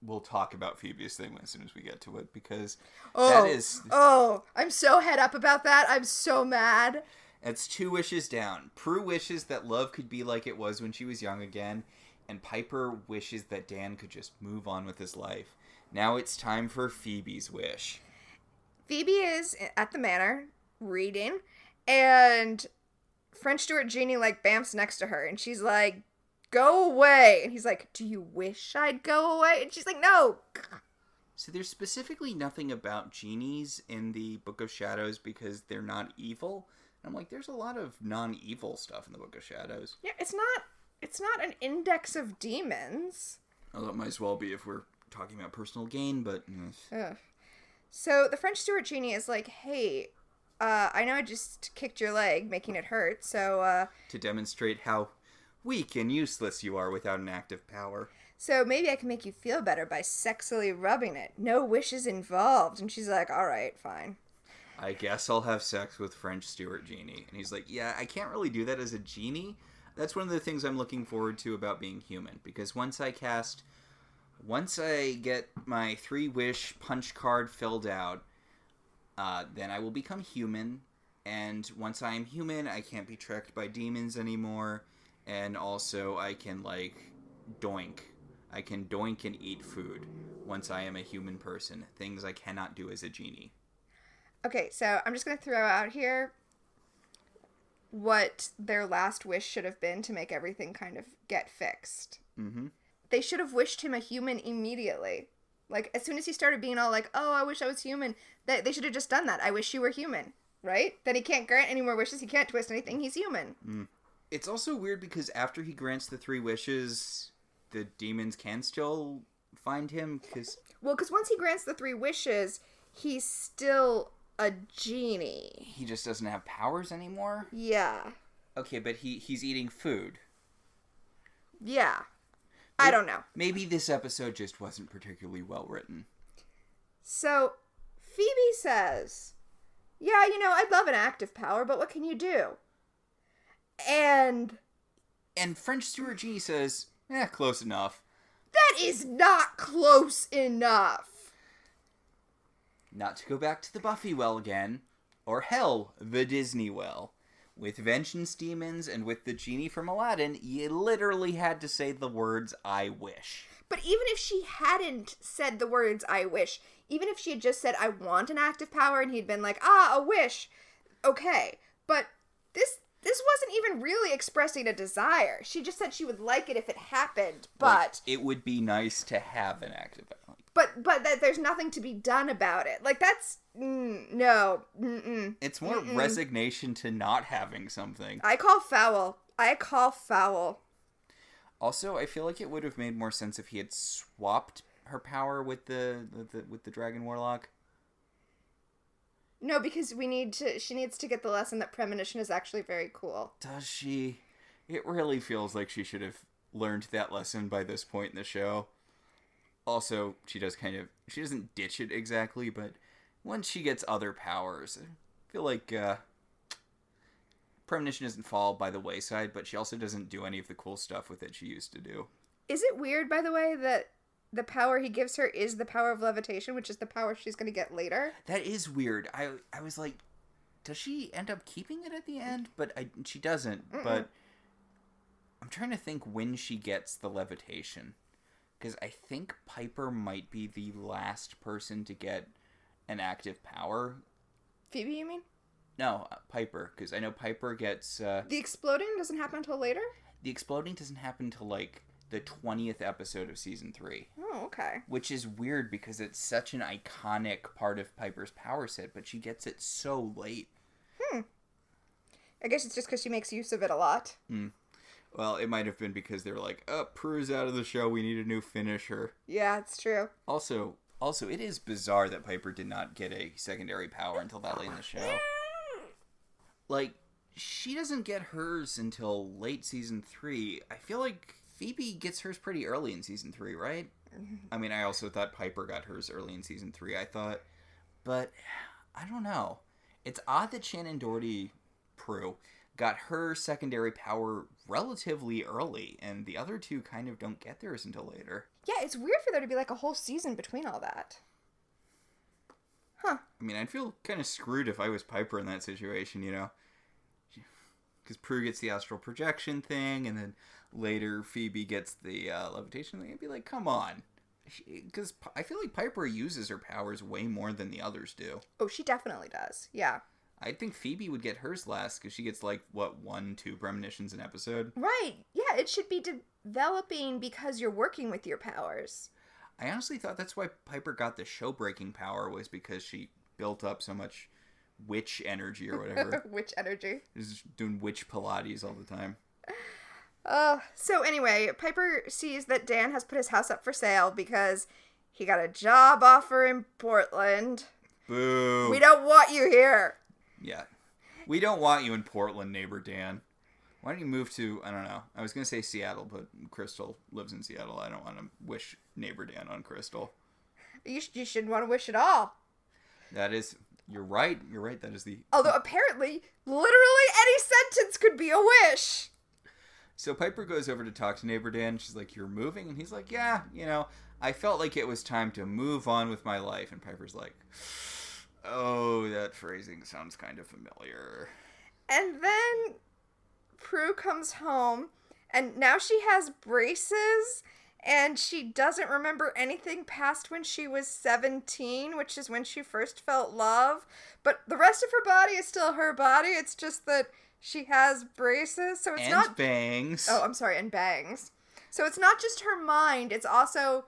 we'll talk about Phoebe's thing as soon as we get to it, because that is... Oh, I'm so head up about that. I'm so mad. It's 2 wishes down. Prue wishes that love could be like it was when she was young again, and Piper wishes that Dan could just move on with his life. Now it's time for Phoebe's wish. Phoebe is at the Manor, reading, and French Stewart Genie, bamps next to her, and she's like, go away. And he's like, do you wish I'd go away? And she's like, no. So there's specifically nothing about genies in the Book of Shadows because they're not evil. And I'm like, there's a lot of non-evil stuff in the Book of Shadows. Yeah, it's not an index of demons. Although it might as well be if we're talking about personal gain, but... So the French Stewart Genie is like, hey, I know I just kicked your leg, making it hurt, so... To demonstrate how weak and useless you are without an active power. So maybe I can make you feel better by sexily rubbing it. No wishes involved. And she's like, all right, fine. I guess I'll have sex with French Stewart Genie. And he's like, yeah, I can't really do that as a genie. That's one of the things I'm looking forward to about being human. Because once I get my 3-wish punch card filled out, then I will become human. And once I am human, I can't be tricked by demons anymore. And also I can, doink. I can doink and eat food once I am a human person. Things I cannot do as a genie. Okay, so I'm just going to throw out here what their last wish should have been to make everything kind of get fixed. Mm-hmm. They should have wished him a human immediately. As soon as he started being all like, oh, I wish I was human, they should have just done that. I wish you were human, right? Then he can't grant any more wishes. He can't twist anything. He's human. Mm. It's also weird because after he grants the 3 wishes, the demons can still find him, because... Well, because once he grants the 3 wishes, he's still a genie. He just doesn't have powers anymore? Yeah. Okay, but he's eating food. Yeah. I don't know. Maybe this episode just wasn't particularly well written. So, Phoebe says, yeah, I'd love an active power, but what can you do? And French Stewart Genie says, close enough. That is not close enough. Not to go back to the Buffy well again, or hell, the Disney well. with vengeance demons and with the genie from Aladdin, you literally had to say the words, I wish. But even if she hadn't said the words, I wish, even if she had just said, I want an active power, and he'd been like, a wish, okay. But this wasn't even really expressing a desire. She just said she would like it if it happened, but... Like, it would be nice to have an active power. But that there's nothing to be done about it. Like, that's... no. Mm-mm. It's more resignation to not having something. I call foul. Also, I feel like it would have made more sense if he had swapped her power with the Dragon Warlock. No, because she needs to get the lesson that premonition is actually very cool. Does she? It really feels like she should have learned that lesson by this point in the show. Also, she doesn't ditch it exactly, but once she gets other powers, I feel like premonition doesn't fall by the wayside, but she also doesn't do any of the cool stuff with it she used to do. Is it weird, by the way, that the power he gives her is the power of levitation, which is the power she's going to get later? That is weird. I was like, does she end up keeping it at the end? But she doesn't. Mm-mm. But I'm trying to think when she gets the levitation. Because I think Piper might be the last person to get an active power. Phoebe, you mean? No, Piper. Because I know Piper gets... The exploding doesn't happen until later? The exploding doesn't happen until, like, the 20th episode of Season 3. Oh, okay. Which is weird because it's such an iconic part of Piper's power set, but she gets it so late. I guess it's just because she makes use of it a lot. Well, it might have been because they were like, Prue's out of the show, we need a new finisher. Yeah, it's true. Also, it is bizarre that Piper did not get a secondary power until that late in the show. Like, she doesn't get hers until late Season 3. I feel like Phoebe gets hers pretty early in Season 3, right? I mean, I also thought Piper got hers early in Season 3, I thought. But, I don't know. It's odd that Shannon Doherty, Prue, got her secondary power relatively early, and the other two kind of don't get theirs until later. Yeah, it's weird for there to be like a whole season between all that. Huh. I mean, I'd feel kind of screwed if I was Piper in that situation, you know? Because Prue gets the astral projection thing, and then later Phoebe gets the levitation thing. I'd be like, come on. Because I feel like Piper uses her powers way more than the others do. Oh, she definitely does. Yeah. I think Phoebe would get hers last, because she gets, 1-2 premonitions an episode. Right. Yeah, it should be developing because you're working with your powers. I honestly thought that's why Piper got the show-breaking power, was because she built up so much witch energy or whatever. Witch energy. She's doing witch Pilates all the time. So anyway, Piper sees that Dan has put his house up for sale because he got a job offer in Portland. Boo. We don't want you here. Yeah. We don't want you in Portland, neighbor Dan. Why don't you move to, I don't know. I was going to say Seattle, but Crystal lives in Seattle. I don't want to wish neighbor Dan on Crystal. You shouldn't want to wish at all. That is, you're right. You're right. That is the... Although apparently, literally any sentence could be a wish. So Piper goes over to talk to neighbor Dan. She's like, you're moving? And he's like, yeah, I felt like it was time to move on with my life. And Piper's like... Oh, that phrasing sounds kind of familiar. And then Prue comes home, and now she has braces, and she doesn't remember anything past when she was 17, which is when she first felt love. But the rest of her body is still her body. It's just that she has braces, so it's and not... And bangs. Oh, I'm sorry, and bangs. So it's not just her mind, it's also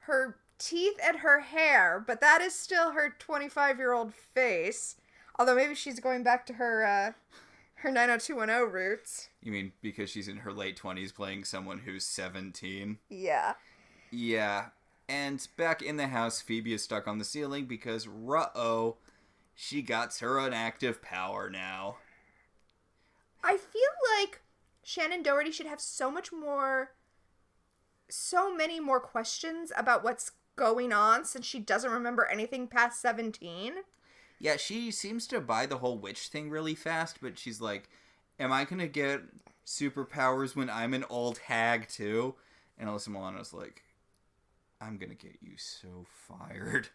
her teeth and her hair, but that is still her 25-year-old face. Although maybe she's going back to her 90210 roots. You mean because she's in her late 20s playing someone who's 17? Yeah. Yeah. And back in the house, Phoebe is stuck on the ceiling because, she got her an active power now. I feel like Shannon Doherty should have so many more questions about what's going on since she doesn't remember anything past 17. Yeah, she seems to buy the whole witch thing really fast, but she's like, am I going to get superpowers when I'm an old hag too? And Alyssa Milano's like, I'm going to get you so fired.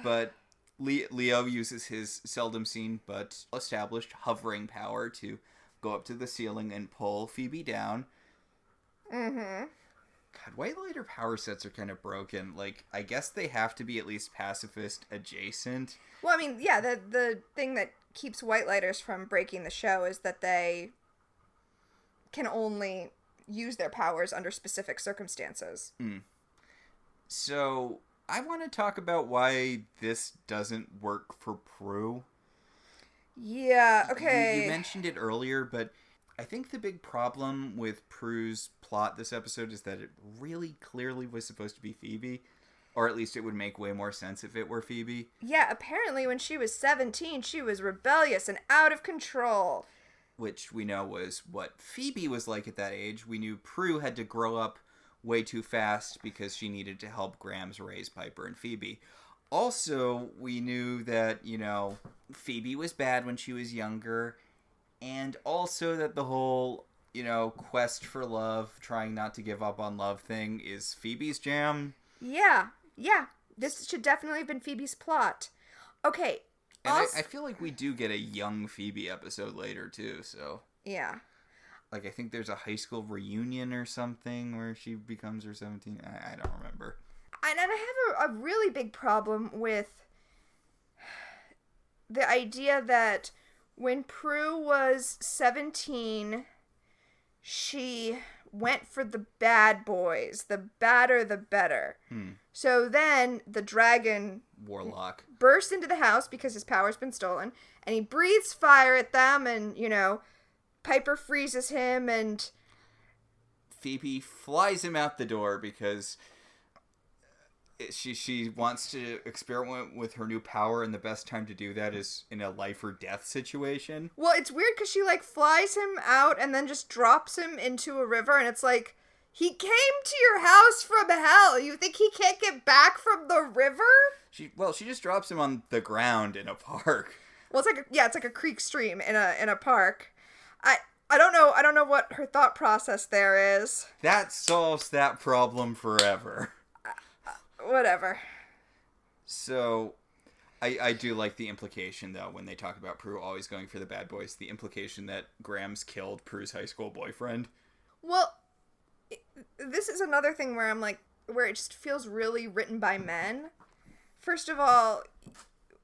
But Leo uses his seldom seen but established hovering power to go up to the ceiling and pull Phoebe down. Mm-hmm. God, White Lighter power sets are kind of broken. Like, I guess they have to be at least pacifist adjacent. Well, I mean, yeah, the thing that keeps White Lighters from breaking the show is that they can only use their powers under specific circumstances. So, I want to talk about why this doesn't work for Prue. Yeah, okay. You mentioned it earlier, but I think the big problem with Prue's plot this episode is that it really clearly was supposed to be Phoebe. Or at least it would make way more sense if it were Phoebe. Yeah, apparently when she was 17, she was rebellious and out of control. Which we know was what Phoebe was like at that age. We knew Prue had to grow up way too fast because she needed to help Grams raise Piper and Phoebe. Also, we knew that, Phoebe was bad when she was younger. And also that the whole, quest for love, trying not to give up on love thing is Phoebe's jam. Yeah. This should definitely have been Phoebe's plot. Okay. And I feel like we do get a young Phoebe episode later, too, so... Yeah. Like, I think there's a high school reunion or something where she becomes her 17. I don't remember. And I have a really big problem with the idea that when Prue was 17, she went for the bad boys. The badder, the better. So then the dragon... Warlock. Bursts into the house because his power's been stolen. And he breathes fire at them and, Piper freezes him and... Phoebe flies him out the door because she wants to experiment with her new power, and the best time to do that is in a life or death situation. Well, it's weird because she, flies him out and then just drops him into a river, and it's like, he came to your house from hell. You think he can't get back from the river? She just drops him on the ground in a park. Well, it's like a creek stream in a park. I don't know what her thought process there is. That solves that problem forever. Whatever. So, I do like the implication, though, when they talk about Prue always going for the bad boys, the implication that Grams killed Prue's high school boyfriend. Well, this is another thing where I'm like, where it just feels really written by men. First of all,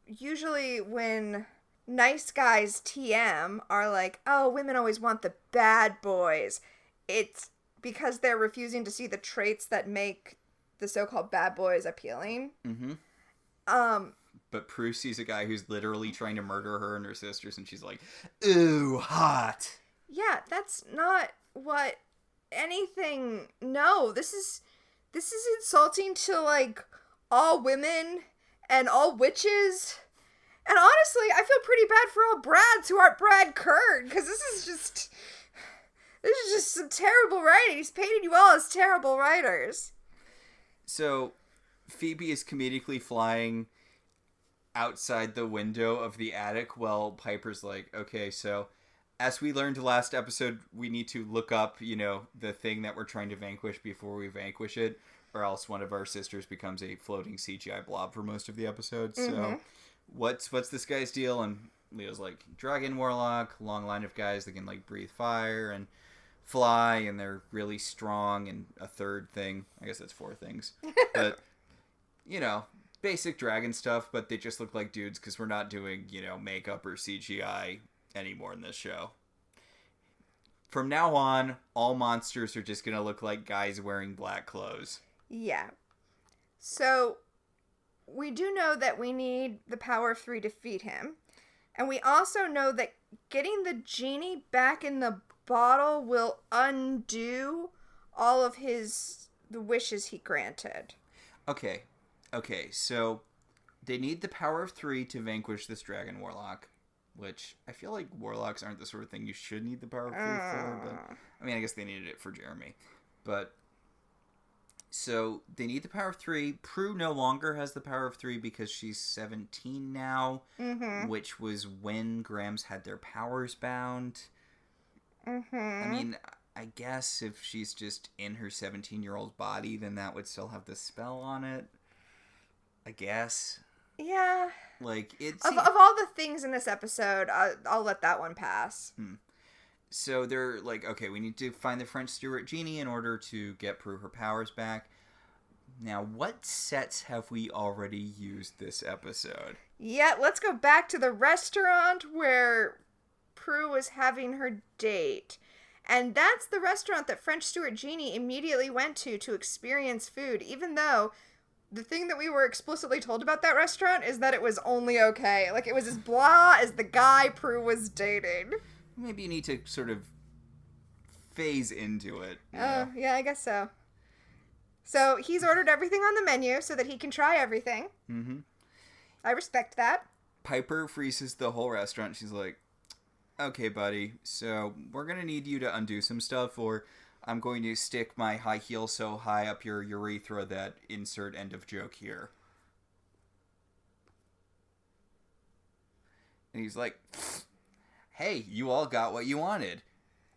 usually when nice guys TM are like, oh, women always want the bad boys, it's because they're refusing to see the traits that make the so-called bad boys appealing. But Prue sees a guy who's literally trying to murder her and her sisters, and she's like, ooh, hot. Yeah, that's not what anything... No, this is insulting to, all women and all witches. And honestly, I feel pretty bad for all Brads who aren't Brad Kern, because this is just some terrible writing. He's painted you all as terrible writers. So, Phoebe is comedically flying outside the window of the attic while Piper's like, okay, so as we learned last episode, we need to look up, the thing that we're trying to vanquish before we vanquish it, or else one of our sisters becomes a floating CGI blob for most of the episode. So, what's this guy's deal? And Leo's like, dragon warlock, long line of guys that can, breathe fire and fly, and they're really strong, and a third thing. I guess that's 4 things. But, basic dragon stuff, but they just look like dudes because we're not doing, makeup or CGI anymore in this show. From now on, all monsters are just going to look like guys wearing black clothes. Yeah. So, we do know that we need the power of 3 to defeat him. And we also know that getting the genie back in the bottle will undo all of the wishes he granted. Okay, so they need the power of 3 to vanquish this dragon warlock, which I feel like warlocks aren't the sort of thing you should need the power of 3 for, but I guess they needed it for Jeremy. But so they need the power of 3. Prue no longer has the power of 3 because she's 17 now, which was when Grams had their powers bound. I guess if she's just in her 17-year-old body, then that would still have the spell on it. I guess. Yeah. Like, it's... Of all the things in this episode, I'll let that one pass. So they're like, okay, we need to find the French Stewart Genie in order to get Prue her powers back. Now, what sets have we already used this episode? Yeah, let's go back to the restaurant where Prue was having her date. And that's the restaurant that French Stewart Genie immediately went to experience food, even though the thing that we were explicitly told about that restaurant is that it was only okay. Like, it was as blah as the guy Prue was dating. Maybe you need to sort of phase into it. Oh, yeah, I guess so. So he's ordered everything on the menu so that he can try everything. Mm-hmm. I respect that. Piper freezes the whole restaurant. She's like, okay, buddy, so we're going to need you to undo some stuff, or I'm going to stick my high heel so high up your urethra that insert end of joke here. And he's like, hey, you all got what you wanted.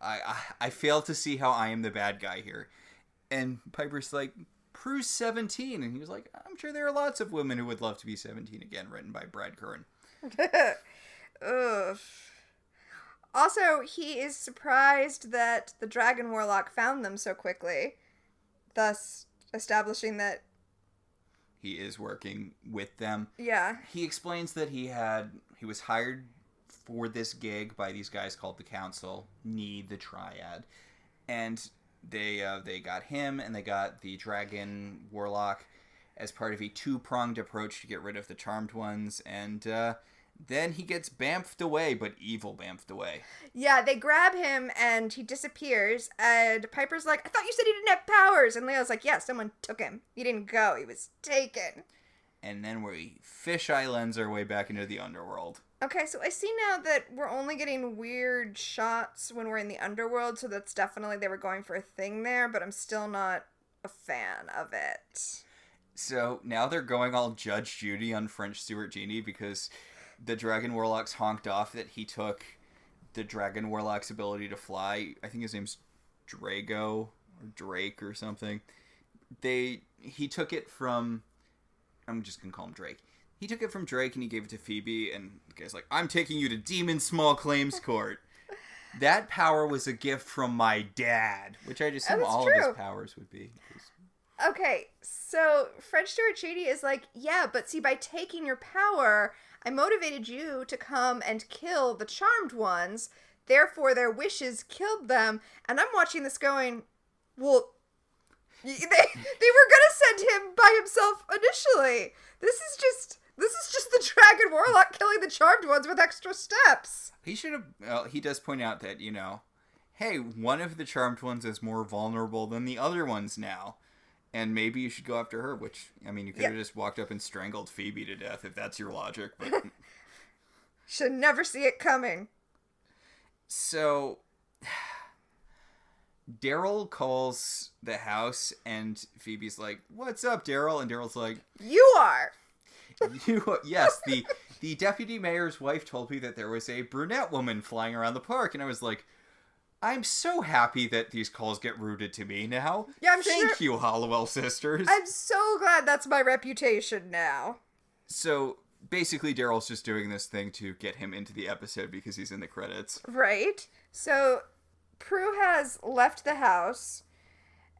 I fail to see how I am the bad guy here. And Piper's like, Prue's 17. And he was like, I'm sure there are lots of women who would love to be 17 again, written by Brad Curran. Ugh. Also, he is surprised that the Dragon Warlock found them so quickly, thus establishing that he is working with them. Yeah. He explains that he was hired for this gig by these guys called the Council, the Triad, and they got him and they got the Dragon Warlock as part of a two-pronged approach to get rid of the Charmed Ones, and then he gets bamfed away, but evil bamfed away. Yeah, they grab him and he disappears, and Piper's like, I thought you said he didn't have powers, and Leo's like, yeah, someone took him. He didn't go, he was taken. And then we fisheye lens our way back into the underworld. Okay, so I see now that we're only getting weird shots when we're in the underworld, so that's definitely they were going for a thing there, but I'm still not a fan of it. So now they're going all Judge Judy on French Stewart Genie because the Dragon Warlock's honked off that he took the Dragon Warlock's ability to fly. I think his name's Drago or Drake or something. He took it from... I'm just going to call him Drake. He took it from Drake and he gave it to Phoebe, and the guy's like, I'm taking you to Demon Small Claims Court. That power was a gift from my dad, which I'd assume all of his powers would be. Okay, so French Stewart Genie is like, yeah, but see, by taking your power, I motivated you to come and kill the Charmed Ones, therefore their wishes killed them, and I'm watching this going, well, they were gonna send him by himself initially. This is just the Dragon Warlock killing the Charmed Ones with extra steps. He should have... Well, he does point out that, hey, one of the Charmed Ones is more vulnerable than the other ones now. And maybe you should go after her, which, I mean, you could have just walked up and strangled Phoebe to death if that's your logic. But should never see it coming. So... Daryl calls the house, and Phoebe's like, what's up, Daryl? And Daryl's like... You are! Yes, the deputy mayor's wife told me that there was a brunette woman flying around the park, and I was like, I'm so happy that these calls get routed to me now. Yeah, Thank you, Halliwell sisters. I'm so glad that's my reputation now. So, basically, Daryl's just doing this thing to get him into the episode because he's in the credits. Right. So... Prue has left the house,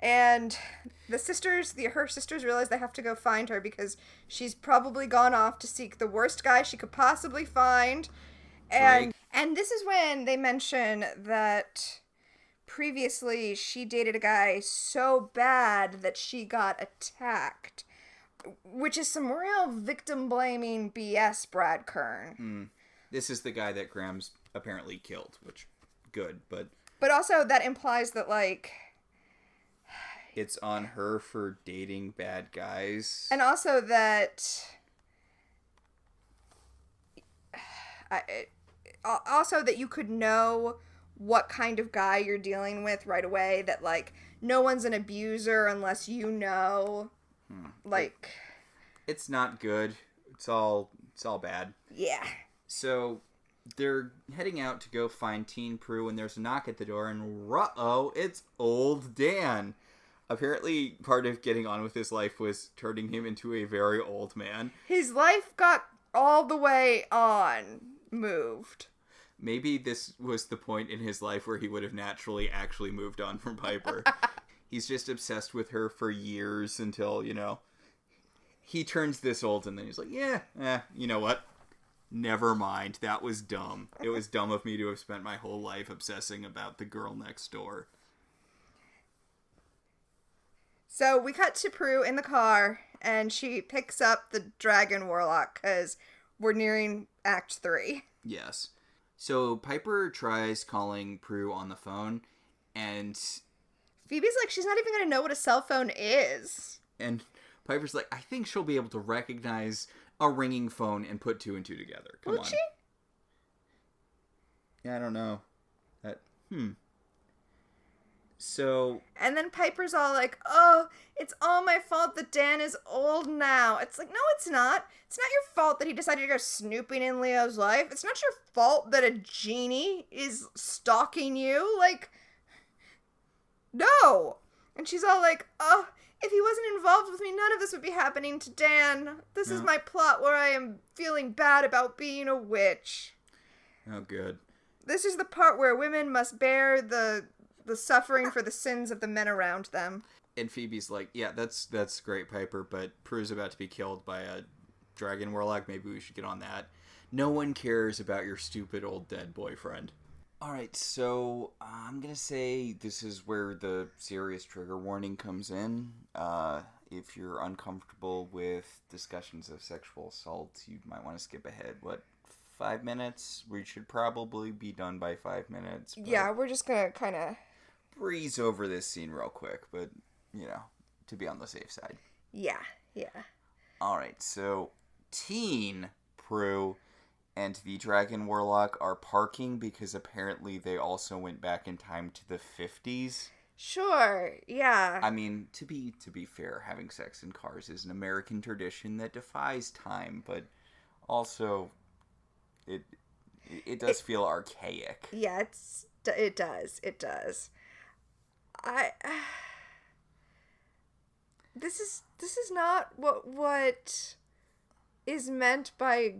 and her sisters realize they have to go find her because she's probably gone off to seek the worst guy she could possibly find. And this is when they mention that previously she dated a guy so bad that she got attacked, which is some real victim-blaming BS, Brad Kern. This is the guy that Graham's apparently killed, which, good, but... But also, that implies that, like... It's on her for dating bad guys. And also that... Also that you could know what kind of guy you're dealing with right away. That, like, no one's an abuser unless you know. Like... It's not good. It's all bad. Yeah. So... They're heading out to go find Teen Prue, and there's a knock at the door, and uh-oh, it's old Dan. Apparently, part of getting on with his life was turning him into a very old man. His life got all the way on moved. Maybe this was the point in his life where he would have naturally actually moved on from Piper. He's just obsessed with her for years until, he turns this old and then he's like, you know what? Never mind. That was dumb. It was dumb of me to have spent my whole life obsessing about the girl next door. So we cut to Prue in the car, and she picks up the Dragon Warlock, because we're nearing Act 3. Yes. So Piper tries calling Prue on the phone, and Phoebe's like, she's not even going to know what a cell phone is. And Piper's like, I think she'll be able to recognize a ringing phone and put two and two together. Come on. She? Yeah, I don't know. So... And then Piper's all like, oh, it's all my fault that Dan is old now. It's like, no, it's not. It's not your fault that he decided to go snooping in Leo's life. It's not your fault that a genie is stalking you. Like, no. And she's all like, oh, if he wasn't involved with me, none of this would be happening to Dan. This is my plot where I am feeling bad about being a witch. Oh, good. This is the part where women must bear the suffering for the sins of the men around them. And Phoebe's like, yeah, that's great, Piper, but Prue's about to be killed by a dragon warlock. Maybe we should get on that. No one cares about your stupid old dead boyfriend. Alright, so I'm going to say this is where the serious trigger warning comes in. If you're uncomfortable with discussions of sexual assault, you might want to skip ahead. 5 minutes? We should probably be done by 5 minutes. Yeah, we're just going to kind of breeze over this scene real quick, but, to be on the safe side. Yeah. Alright, so teen Prue and the Dragon Warlock are parking because apparently they also went back in time to the 50s. Sure, yeah. I mean, to be fair, having sex in cars is an American tradition that defies time, but also it does feel archaic. Yeah, it does. This is not what is meant by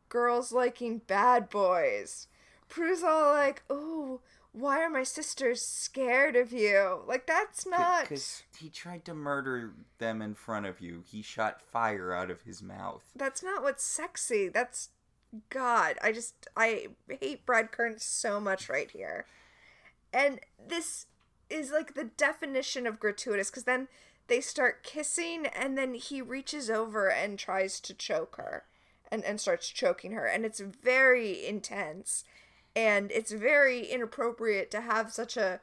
girls liking bad boys. Prue's all like, "Oh, why are my sisters scared of you?" Like, that's not... Because he tried to murder them in front of you. He shot fire out of his mouth. That's not what's sexy. That's... God, I hate Brad Kern so much right here. And this is like the definition of gratuitous, because then they start kissing, and then he reaches over and tries to choke her, and starts choking her, and it's very intense, and it's very inappropriate to have such a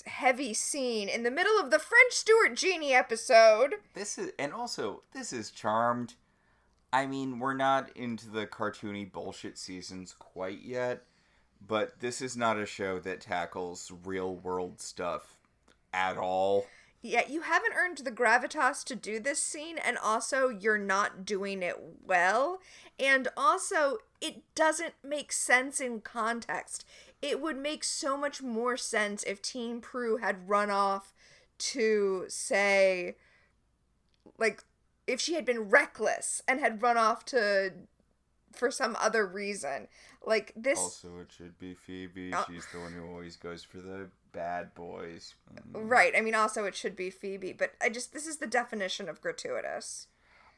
heavy scene in the middle of the French Stewart Genie episode. This is Charmed. I mean, we're not into the cartoony bullshit seasons quite yet, but this is not a show that tackles real world stuff at all. Yeah, you haven't earned the gravitas to do this scene, and also you're not doing it well, and also it doesn't make sense in context. It would make so much more sense if Teen Prue had run off to, say, like, if she had been reckless and had run off for some other reason. Like, this... Also, it should be Phoebe. She's the one who always goes for the bad boys. Right. I mean, also, it should be Phoebe. But this is the definition of gratuitous.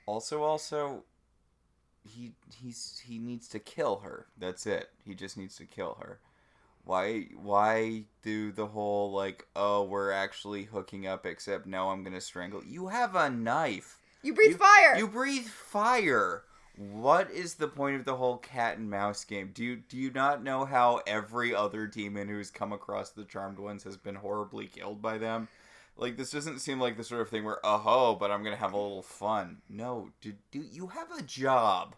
Also, he needs to kill her. That's it. He just needs to kill her. Why do the whole, like, oh, we're actually hooking up, except no, I'm gonna strangle... You have a knife. You breathe fire! You breathe fire! What is the point of the whole cat and mouse game? Do you not know how every other demon who's come across the Charmed Ones has been horribly killed by them? Like, this doesn't seem like the sort of thing where, oh, but I'm gonna have a little fun. No, do you have a job?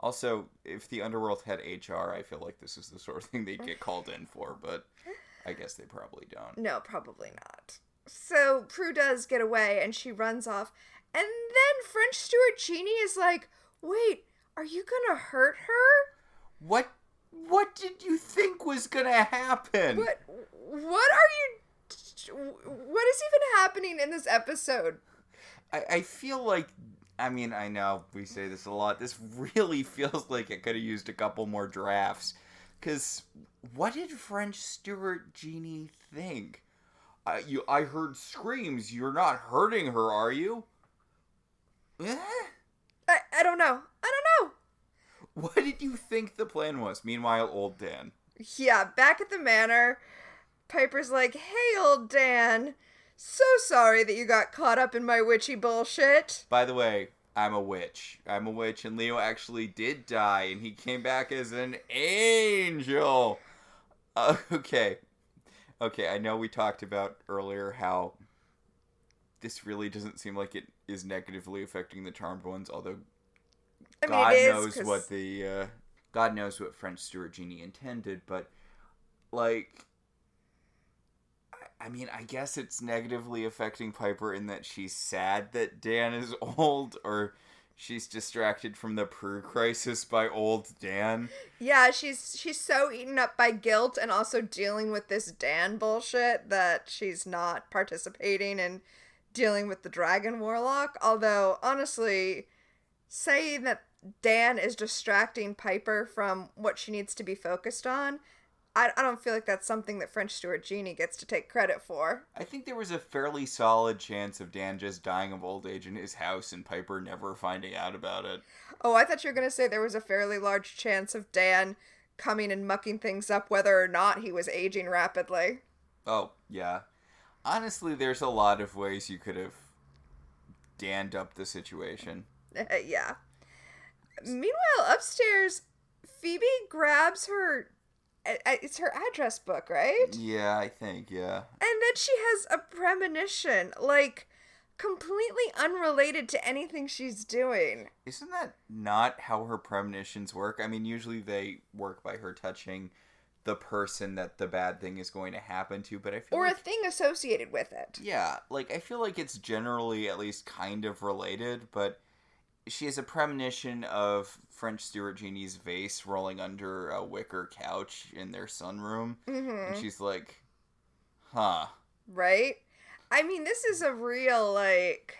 Also, if the Underworld had HR, I feel like this is the sort of thing they'd get called in for, but I guess they probably don't. No, probably not. So, Prue does get away, and she runs off, and then French Stewart Genie is like, wait, are you gonna hurt her? What did you think was gonna happen? What is even happening in this episode? I feel like I mean, I know we say this a lot. This really feels like it could have used a couple more drafts. Because what did French Stewart Genie think? I heard screams. You're not hurting her, are you? Eh? I don't know. I don't know. What did you think the plan was? Meanwhile, old Dan. Yeah, back at the manor, Piper's like, hey, old Dan, so sorry that you got caught up in my witchy bullshit. By the way, I'm a witch. I'm a witch, and Leo actually did die, and he came back as an angel. Okay. Okay, I know we talked about earlier how this really doesn't seem like it is negatively affecting the Charmed Ones, although God knows what God knows what French Stewart Genie intended, but like, I mean, I guess it's negatively affecting Piper in that she's sad that Dan is old, or she's distracted from the Prue crisis by old Dan. Yeah, she's so eaten up by guilt and also dealing with this Dan bullshit that she's not participating in dealing with the Dragon Warlock. Although, honestly, saying that Dan is distracting Piper from what she needs to be focused on, I don't feel like that's something that French Stewart Genie gets to take credit for. I think there was a fairly solid chance of Dan just dying of old age in his house and Piper never finding out about it. Oh, I thought you were going to say there was a fairly large chance of Dan coming and mucking things up whether or not he was aging rapidly. Oh, yeah. Honestly, there's a lot of ways you could have Danned up the situation. Yeah. Meanwhile, upstairs, Phoebe grabs her... It's her address book, right? Yeah, I think, yeah. And then she has a premonition, like, completely unrelated to anything she's doing. Isn't that not how her premonitions work? I mean, usually they work by her touching the person that the bad thing is going to happen to, but I feel a thing associated with it. Yeah, like, I feel like it's generally at least kind of related, but she has a premonition of French Stewart Genie's vase rolling under a wicker couch in their sunroom. Mm-hmm. And she's like, huh. Right? I mean, this is a real, like...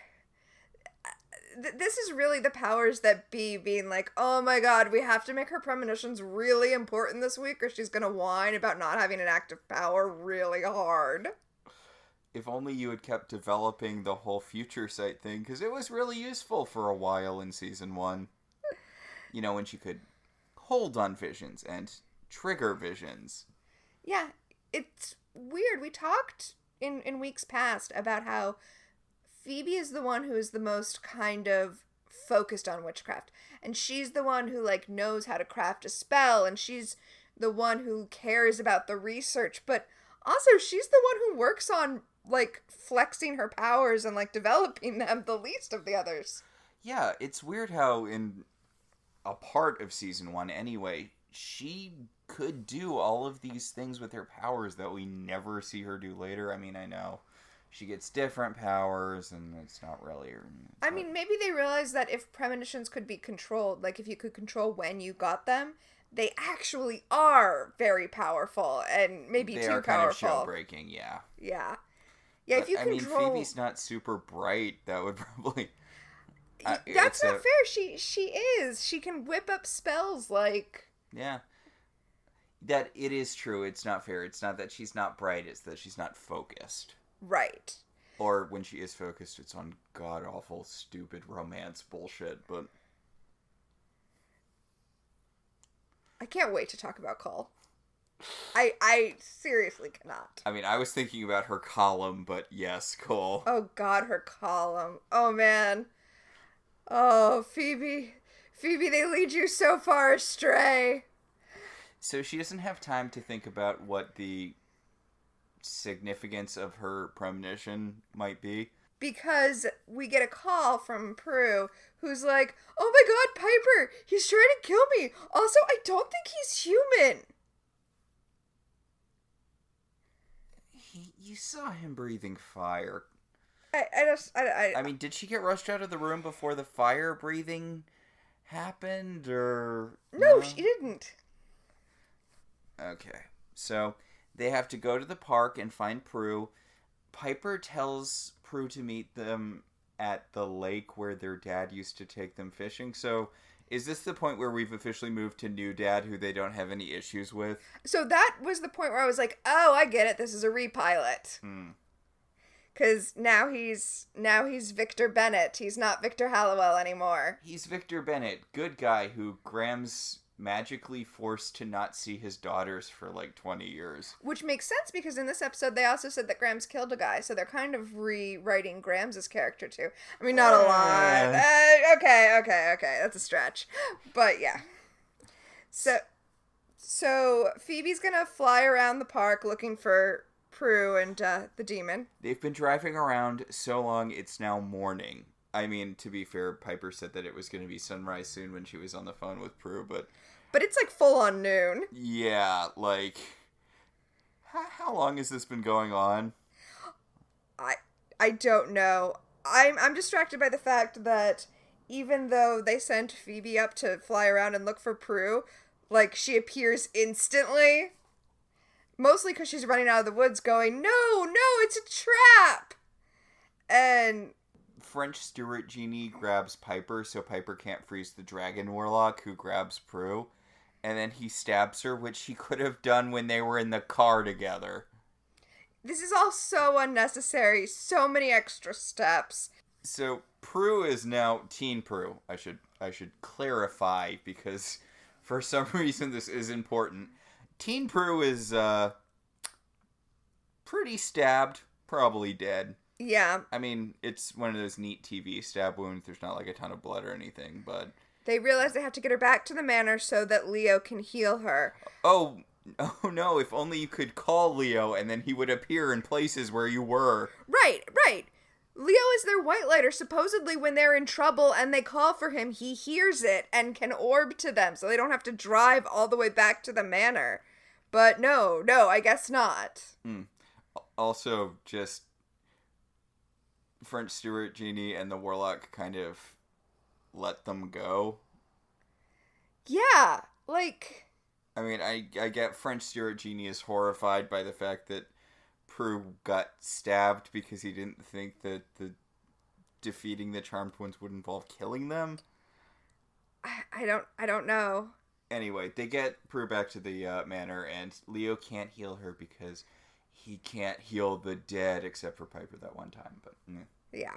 this is really the powers that be being like, oh my god, we have to make her premonitions really important this week or she's gonna whine about not having an active power really hard. If only you had kept developing the whole future sight thing, because it was really useful for a while in season 1. You know, when she could hold on visions and trigger visions. Yeah, it's weird. We talked in weeks past about how Phoebe is the one who is the most kind of focused on witchcraft. And she's the one who, like, knows how to craft a spell, and she's the one who cares about the research. But also, she's the one who works on, like, flexing her powers and, like, developing them the least of the others. Yeah, it's weird how in a part of season 1 anyway, she could do all of these things with her powers that we never see her do later. I mean, I know she gets different powers and it's not really... I mean, maybe they realized that if premonitions could be controlled, like if you could control when you got them, they actually are very powerful and maybe too powerful. They are kind of show-breaking, yeah. Yeah. Yeah, but, if you control... I mean, Phoebe's not super bright. That would probably... That's not fair. She is. She can whip up spells like... Yeah. That it is true. It's not fair. It's not that she's not bright. It's that she's not focused. Right. Or when she is focused, it's on god-awful, stupid romance bullshit, but... I can't wait to talk about Cole. I seriously cannot. I mean, I was thinking about her column, but yes, Cole. Oh god, her column. Oh man. Oh, Phoebe. Phoebe, they lead you so far astray. So she doesn't have time to think about what the significance of her premonition might be. Because we get a call from Prue, who's like, oh my god, Piper, he's trying to kill me. Also, I don't think he's human. You saw him breathing fire. I mean, did she get rushed out of the room before the fire breathing happened, or... No, she didn't. Okay, so they have to go to the park and find Prue. Piper tells Prue to meet them at the lake where their dad used to take them fishing. So is this the point where we've officially moved to new dad who they don't have any issues with? So that was the point where I was like, oh, I get it. This is a repilot. Because now he's Victor Bennett. He's not Victor Halliwell anymore. He's Victor Bennett, good guy who Graham's magically forced to not see his daughters for like 20 years. Which makes sense because in this episode they also said that Graham's killed a guy, so they're kind of rewriting Graham's character too. I mean, not a lot. Okay, that's a stretch. But yeah. So Phoebe's gonna fly around the park looking for Prue and the demon. They've been driving around so long it's now morning. I mean, to be fair, Piper said that it was going to be sunrise soon when she was on the phone with Prue, but it's like full on noon. Yeah, like how long has this been going on? I don't know. I'm distracted by the fact that even though they sent Phoebe up to fly around and look for Prue, like she appears instantly. Mostly because she's running out of the woods going, no, it's a trap! And French Stewart Genie grabs Piper so Piper can't freeze the dragon warlock who grabs Prue. And then he stabs her, which he could have done when they were in the car together. This is all so unnecessary. So many extra steps. So Prue is now Teen Prue. I should clarify because for some reason this is important. Teen Prue is, pretty stabbed, probably dead. Yeah. I mean, it's one of those neat TV stab wounds. There's not, like, a ton of blood or anything, but they realize they have to get her back to the manor so that Leo can heal her. Oh no, if only you could call Leo and then he would appear in places where you were. Right. Leo is their white lighter. Supposedly when they're in trouble and they call for him, he hears it and can orb to them so they don't have to drive all the way back to the manor. But no, I guess not. Also, just French Stewart Genie and the Warlock kind of let them go. Yeah, like I mean, I get French Stewart Genie is horrified by the fact that Prue got stabbed because he didn't think that the defeating the Charmed Ones would involve killing them. I don't know. Anyway, they get Prue back to the manor, and Leo can't heal her because he can't heal the dead, except for Piper that one time. But yeah,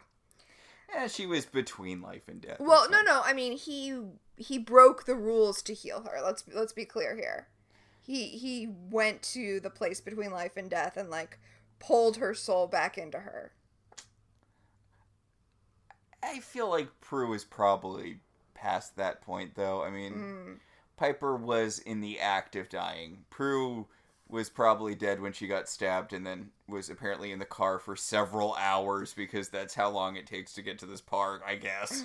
she was between life and death. Well, no. I mean, he broke the rules to heal her. Let's be clear here. He went to the place between life and death and like pulled her soul back into her. I feel like Prue is probably past that point, though. I mean, Piper was in the act of dying. Prue was probably dead when she got stabbed and then was apparently in the car for several hours because that's how long it takes to get to this park, I guess.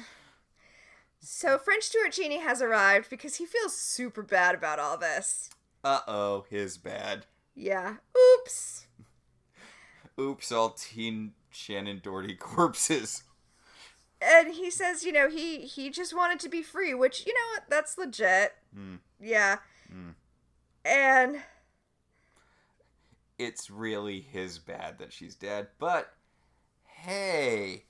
So French Stewart Genie has arrived because he feels super bad about all this. Uh-oh, his bad. Yeah. Oops. Oops, all Teen Shannon Doherty corpses. And he says, he just wanted to be free, which, you know what, that's legit. Yeah. And it's really his bad that she's dead, but hey,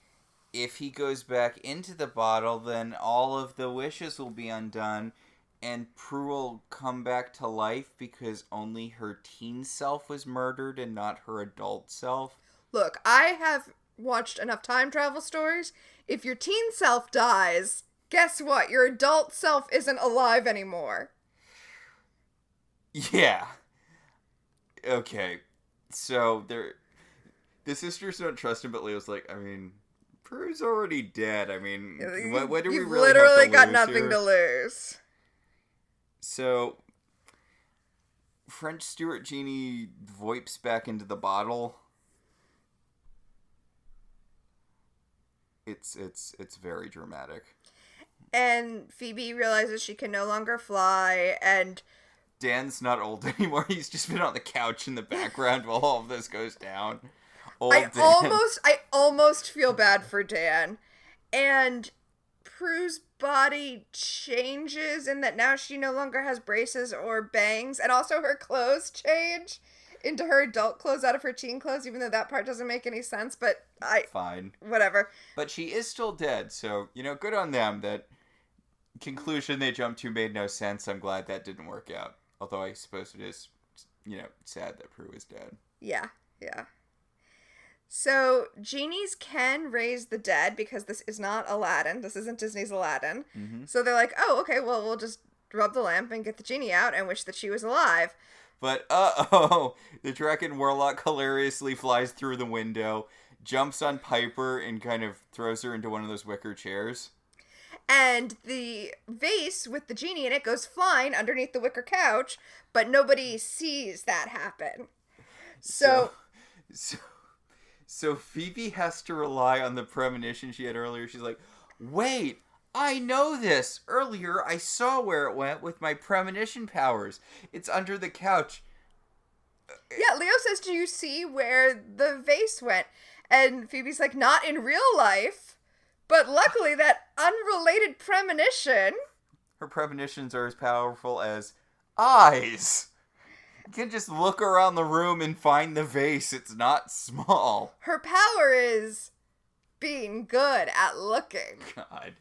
if he goes back into the bottle, then all of the wishes will be undone, and Prue will come back to life because only her teen self was murdered and not her adult self. Look, I have watched enough time travel stories. If your teen self dies, guess what? Your adult self isn't alive anymore. Yeah. Okay. So, the sisters don't trust him, but Leo's like, I mean, Prue's already dead. I mean, what do we You've really literally have to got lose nothing here? to lose. So, French Stewart Genie voips back into the bottle. It's very dramatic. And Phoebe realizes she can no longer fly, and Dan's not old anymore. He's just been on the couch in the background while all of this goes down. I almost feel bad for Dan. And Prue's body changes in that now she no longer has braces or bangs, and also her clothes change. into her adult clothes out of her teen clothes, even though that part doesn't make any sense, but Fine. Whatever. But she is still dead, so, good on them. That conclusion they jumped to made no sense. I'm glad that didn't work out. Although I suppose it is, sad that Prue is dead. Yeah. So, genies can raise the dead because this is not Aladdin. This isn't Disney's Aladdin. Mm-hmm. So they're like, oh, okay, well, we'll just rub the lamp and get the genie out and wish that she was alive. But, the Dragon Warlock hilariously flies through the window, jumps on Piper, and kind of throws her into one of those wicker chairs. And the vase with the genie in it goes flying underneath the wicker couch, but nobody sees that happen. So Phoebe has to rely on the premonition she had earlier. She's like, wait, I know this. Earlier, I saw where it went with my premonition powers. It's under the couch. Yeah, Leo says, do you see where the vase went? And Phoebe's like, not in real life. But luckily, that unrelated premonition... Her premonitions are as powerful as eyes. You can just look around the room and find the vase. It's not small. Her power is being good at looking. God.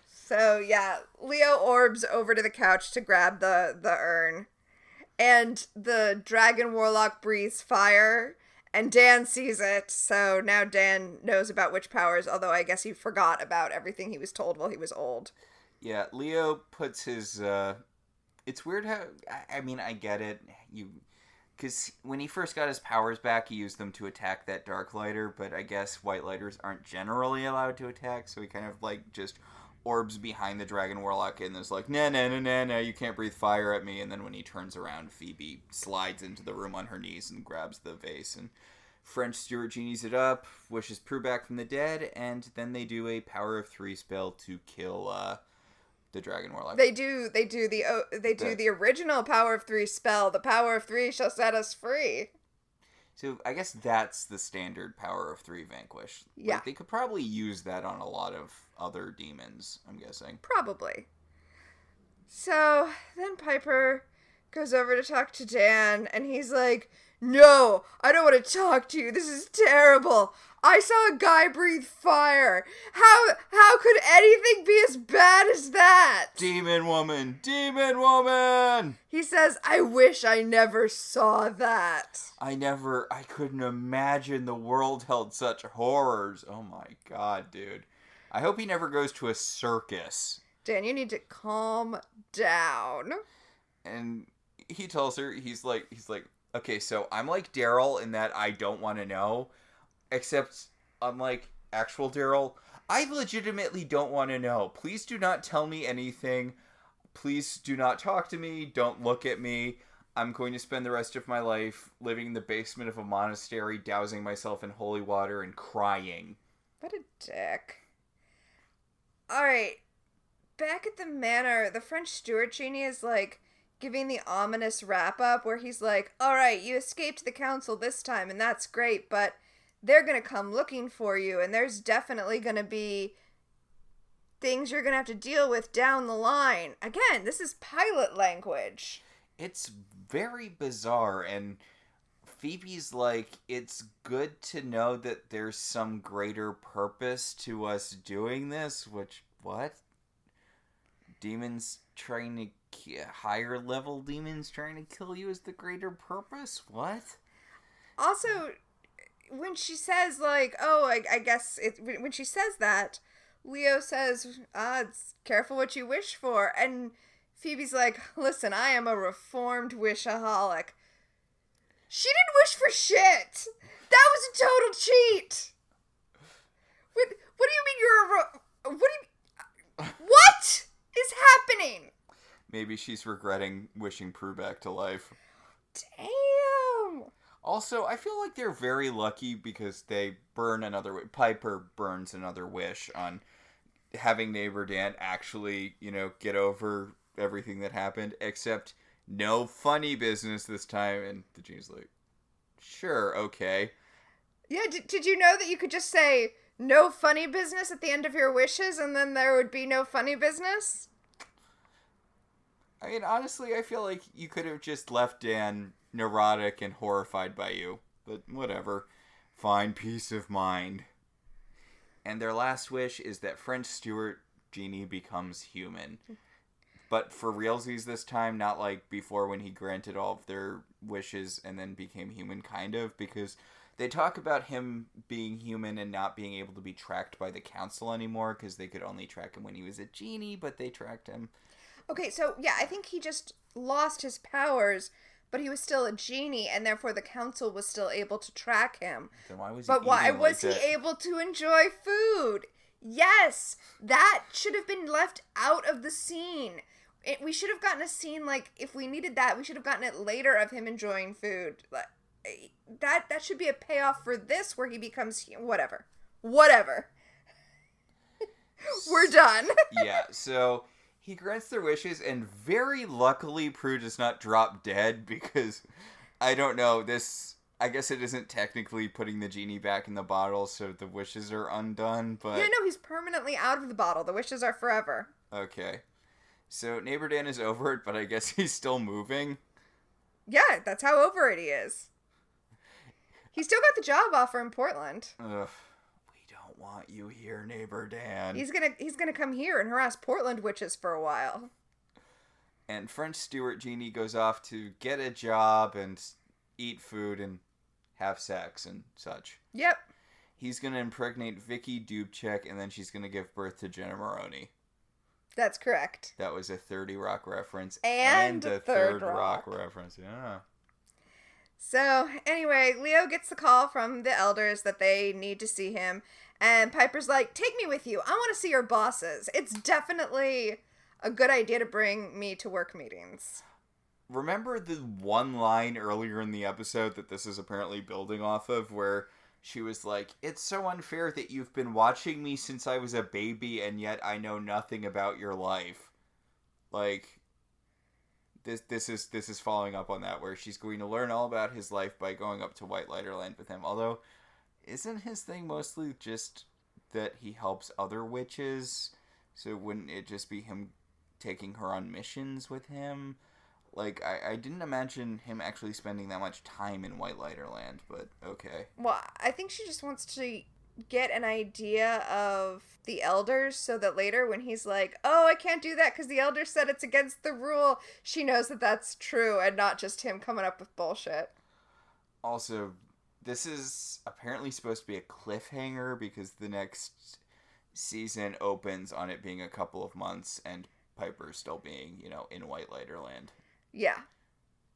So, yeah, Leo orbs over to the couch to grab the urn. And the Dragon Warlock breathes fire... And Dan sees it, so now Dan knows about witch powers, although I guess he forgot about everything he was told while he was old. Yeah, Leo puts his, It's weird how... I get it. Because when he first got his powers back, he used them to attack that Dark Lighter, but I guess White Lighters aren't generally allowed to attack, so he kind of, just orbs behind the Dragon Warlock and is like, no, you can't breathe fire at me. And then when he turns around, Phoebe slides into the room on her knees and grabs the vase. And French Stewart genies it up, wishes Prue back from the dead, and then they do a Power of 3 spell to kill the Dragon Warlock. They do the original Power of 3 spell. The Power of 3 shall set us free. So I guess that's the standard Power of 3 vanquish. Yeah. They could probably use that on a lot of other demons, I'm guessing. Probably. So then Piper goes over to talk to Dan, and he's like, no, I don't want to talk to you. This is terrible. I saw a guy breathe fire. How could anything be as bad as that? Demon woman! Demon woman! He says, I wish I never saw that. I couldn't imagine the world held such horrors. Oh my god, dude. I hope he never goes to a circus. Dan, you need to calm down. And he tells her, he's like, okay, so I'm like Daryl in that I don't want to know, except unlike actual Daryl, I legitimately don't want to know. Please do not tell me anything. Please do not talk to me. Don't look at me. I'm going to spend the rest of my life living in the basement of a monastery, dousing myself in holy water and crying. What a dick. Alright, back at the manor, the French Stewart genie is giving the ominous wrap-up where he's like, alright, you escaped the council this time, and that's great, but they're gonna come looking for you, and there's definitely gonna be things you're gonna have to deal with down the line. Again, this is pilot language. It's very bizarre, and Phoebe's like, it's good to know that there's some greater purpose to us doing this, which, what? Demons trying to... higher level demons trying to kill you is the greater purpose? What? Also, when she says, I guess... when she says that, Leo says, it's careful what you wish for, and Phoebe's like, listen, I am a reformed wishaholic. She didn't wish for shit! That was a total cheat! What do you mean you're what is happening? Maybe she's regretting wishing Prue back to life. Damn! Also, I feel like they're very lucky because they burn Piper burns another wish on having neighbor Dan actually, get over everything that happened, except no funny business this time, and the genie's like, sure, okay. Yeah, did you know that you could just say, no funny business at the end of your wishes, and then there would be no funny business? I mean, honestly, I feel like you could have just left Dan neurotic and horrified by you. But whatever. Find peace of mind. And their last wish is that French Stewart Genie becomes human. But for realsies this time, not like before when he granted all of their wishes and then became human, kind of. Because they talk about him being human and not being able to be tracked by the council anymore because they could only track him when he was a genie, but they tracked him. Okay, so yeah, I think he just lost his powers, but he was still a genie, and therefore the council was still able to track him. Then why was he But why eating was like he that? able to enjoy food? Yes, that should have been left out of the scene. We should have gotten a scene, like, if we needed that, we should have gotten it later of him enjoying food. Like, that should be a payoff for this, where he becomes whatever. We're done. Yeah, so he grants their wishes, and very luckily Prue does not drop dead because, I don't know, I guess it isn't technically putting the genie back in the bottle, so the wishes are undone, but... Yeah, no, he's permanently out of the bottle. The wishes are forever. Okay. So Neighbor Dan is over it, but I guess he's still moving. Yeah, that's how over it he is. He still got the job offer in Portland. Ugh. We don't want you here, Neighbor Dan. He's gonna come here and harass Portland witches for a while. And French Stewart Genie goes off to get a job and eat food and have sex and such. Yep. He's gonna impregnate Vicky Dubček, and then she's gonna give birth to Jenna Maroney. That's correct. That was a 30 Rock reference. And a Third Rock Rock reference, yeah. So, anyway, Leo gets the call from the elders that they need to see him. And Piper's like, take me with you. I want to see your bosses. It's definitely a good idea to bring me to work meetings. Remember the one line earlier in the episode that this is apparently building off of, where she was like, it's so unfair that you've been watching me since I was a baby and yet I know nothing about your life. Like, this is following up on that, where she's going to learn all about his life by going up to White Lighterland with him. Although, isn't his thing mostly just that he helps other witches? So wouldn't it just be him taking her on missions with him? Like, I didn't imagine him actually spending that much time in White Lighterland, but okay. Well, I think she just wants to get an idea of the elders so that later when he's like, oh, I can't do that because the elders said it's against the rule, she knows that that's true and not just him coming up with bullshit. Also, this is apparently supposed to be a cliffhanger because the next season opens on it being a couple of months and Piper still being, in White Lighterland. Yeah.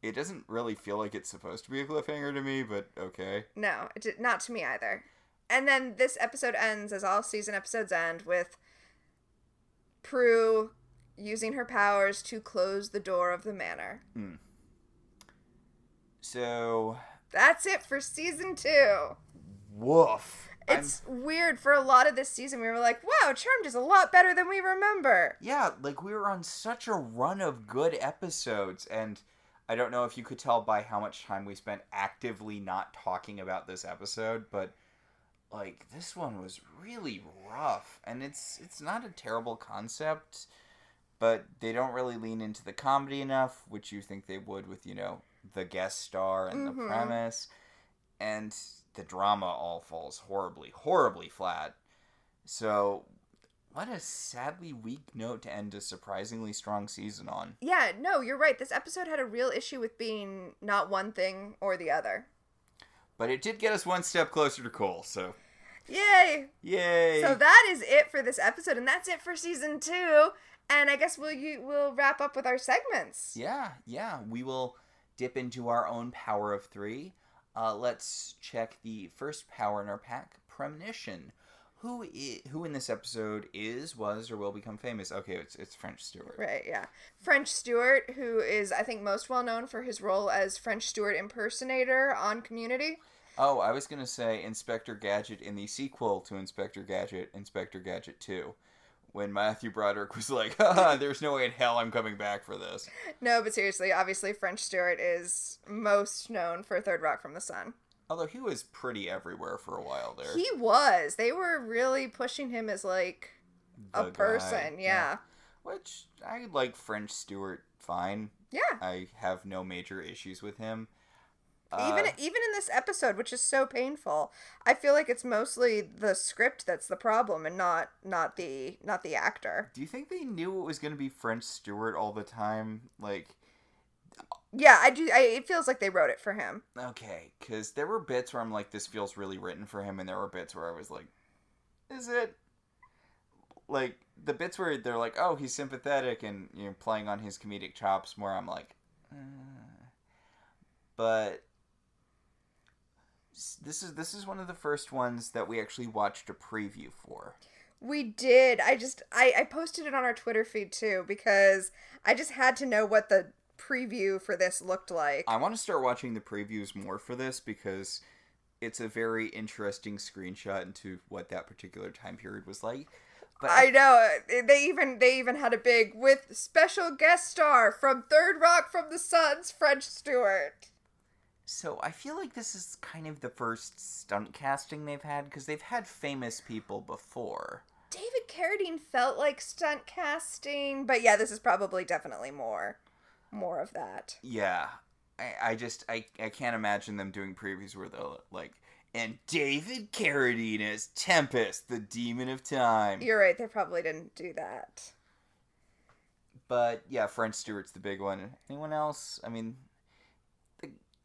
It doesn't really feel like it's supposed to be a cliffhanger to me, but okay. No, not to me either. And then this episode ends, as all season episodes end, with Prue using her powers to close the door of the manor. So... that's it for season 2. Woof. It's weird. For a lot of this season, we were like, wow, Charmed is a lot better than we remember. Yeah, like, we were on such a run of good episodes, and I don't know if you could tell by how much time we spent actively not talking about this episode, but, like, this one was really rough, and it's not a terrible concept, but they don't really lean into the comedy enough, which you think they would with, the guest star and the premise, and the drama all falls horribly, horribly flat. So, what a sadly weak note to end a surprisingly strong season on. Yeah, no, you're right. This episode had a real issue with being not one thing or the other. But it did get us one step closer to Cole, so... Yay! Yay! So that is it for this episode, and that's it for season 2. And I guess we'll wrap up with our segments. Yeah. We will dip into our own power of 3. Let's check the first power in our pack, Premonition. Who in this episode was, or will become famous? Okay, it's French Stewart. Right, yeah. French Stewart, who is, I think, most well known for his role as French Stewart impersonator on Community. Oh, I was going to say Inspector Gadget in the sequel to Inspector Gadget 2. When Matthew Broderick was like, there's no way in hell I'm coming back for this. No, but seriously, obviously French Stewart is most known for Third Rock from the Sun. Although he was pretty everywhere for a while there. He was. They were really pushing him as, like, a person, yeah. Which, I like French Stewart fine. Yeah. I have no major issues with him. Even in this episode, which is so painful, I feel like it's mostly the script that's the problem, and not the actor. Do you think they knew it was going to be French Stewart all the time? Like, yeah, I do. It feels like they wrote it for him. Okay, because there were bits where I'm like, this feels really written for him, and there were bits where I was like, is it? Like, the bits where they're like, oh, he's sympathetic and, playing on his comedic chops more, I'm like, But this is one of the first ones that we actually watched a preview for. We did. I posted it on our Twitter feed too, because I just had to know what the preview for this looked like. I want to start watching the previews more for this because it's a very interesting screenshot into what that particular time period was like. But I know. They even had a big with special guest star from Third Rock from the Sun's French Stewart. So I feel like this is kind of the first stunt casting they've had, because they've had famous people before. David Carradine felt like stunt casting, but yeah, this is probably definitely more of that. Yeah. I can't imagine them doing previews where they're like, and David Carradine as Tempest, the Demon of Time. You're right, they probably didn't do that. But yeah, French Stewart's the big one. Anyone else? I mean,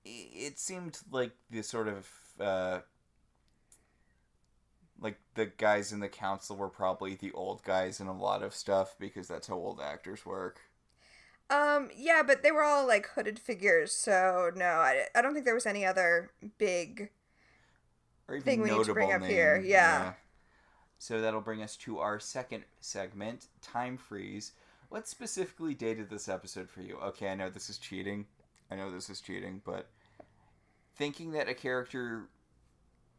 it seemed like the sort of, like the guys in the council were probably the old guys in a lot of stuff, because that's how old actors work. Yeah, but they were all like hooded figures, so no, I don't think there was any other big Or even thing we need to bring up name. here. Yeah. So that'll bring us to our second segment, Time Freeze. What specifically dated this episode for you? Okay, I know this is cheating, but thinking that a character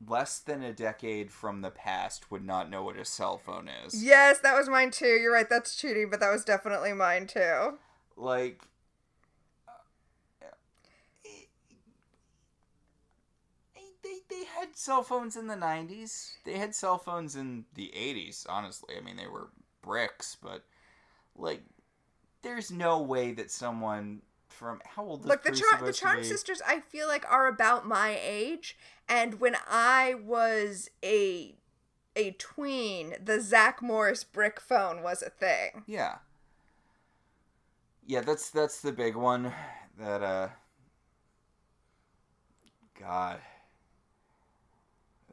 less than a decade from the past would not know what a cell phone is. Yes, that was mine too. You're right, that's cheating, but that was definitely mine too. Like, they had cell phones in the 90s. They had cell phones in the 80s, honestly. I mean, they were bricks, but, like, there's no way that someone from... How old is Look, Prue the Charm sisters, I feel like, are about my age, and when I was a tween, the Zach Morris brick phone was a thing. Yeah. Yeah, that's the big one that, God.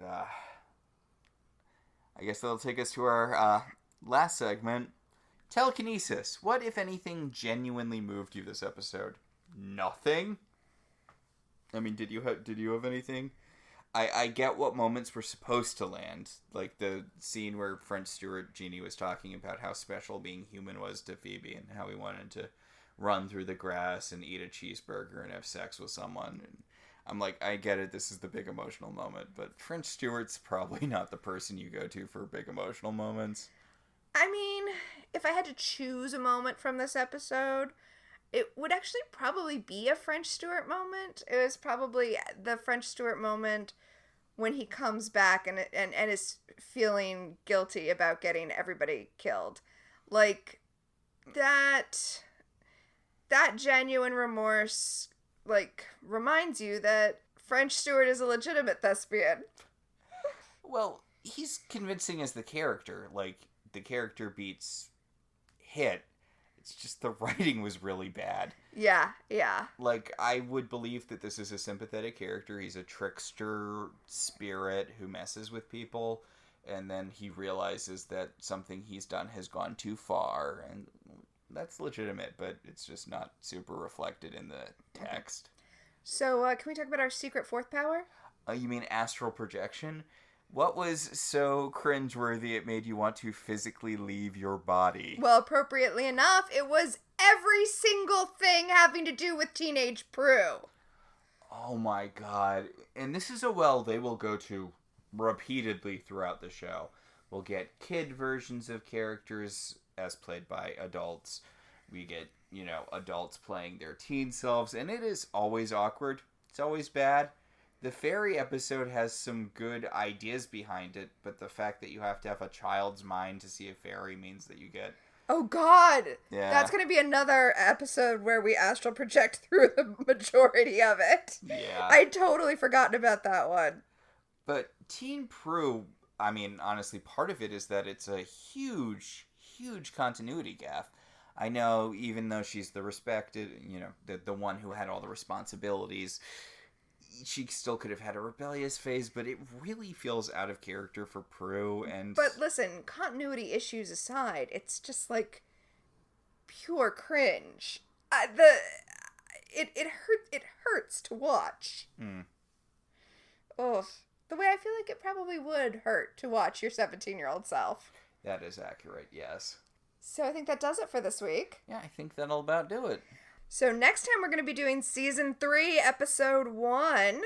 I guess that'll take us to our last segment. Telekinesis. What, if anything, genuinely moved you this episode? Nothing? I mean, did you have anything? I get what moments were supposed to land. Like the scene where French Stewart Genie was talking about how special being human was to Phoebe and how he wanted to run through the grass and eat a cheeseburger and have sex with someone. And I'm like, I get it, this is the big emotional moment, but French Stewart's probably not the person you go to for big emotional moments. I mean, if I had to choose a moment from this episode, it would actually probably be a French Stewart moment. It was probably the French Stewart moment when he comes back and is feeling guilty about getting everybody killed. Like, that genuine remorse, like, reminds you that French Stewart is a legitimate thespian. Well, he's convincing as the character. Like, the character beats Hit. It's just the writing was really bad. Yeah. Like, I would believe that this is a sympathetic character. He's a trickster spirit who messes with people, and then he realizes that something he's done has gone too far, and that's legitimate, but it's just not super reflected in the text. So, can we talk about our secret fourth power? You mean astral projection? What was so cringeworthy it made you want to physically leave your body? Well, appropriately enough, it was every single thing having to do with teenage Prue. Oh my god. And this is a well they will go to repeatedly throughout the show. We'll get kid versions of characters as played by adults. We get, adults playing their teen selves, and it is always awkward. It's always bad. The fairy episode has some good ideas behind it, but the fact that you have to have a child's mind to see a fairy means that you get Oh, God. Yeah. That's going to be another episode where we astral project through the majority of it. Yeah. I'd totally forgotten about that one. But Teen Prue, I mean, honestly, part of it is that it's a huge, huge continuity gaffe. I know, even though she's the respected, the one who had all the responsibilities, she still could have had a rebellious phase, but it really feels out of character for Prue. But listen, continuity issues aside, it's just like pure cringe. It hurts to watch. Ugh. The way I feel like it probably would hurt to watch your 17-year-old self. That is accurate, yes. So I think that does it for this week. Yeah, I think that'll about do it. So next time we're going to be doing Season 3, Episode 1.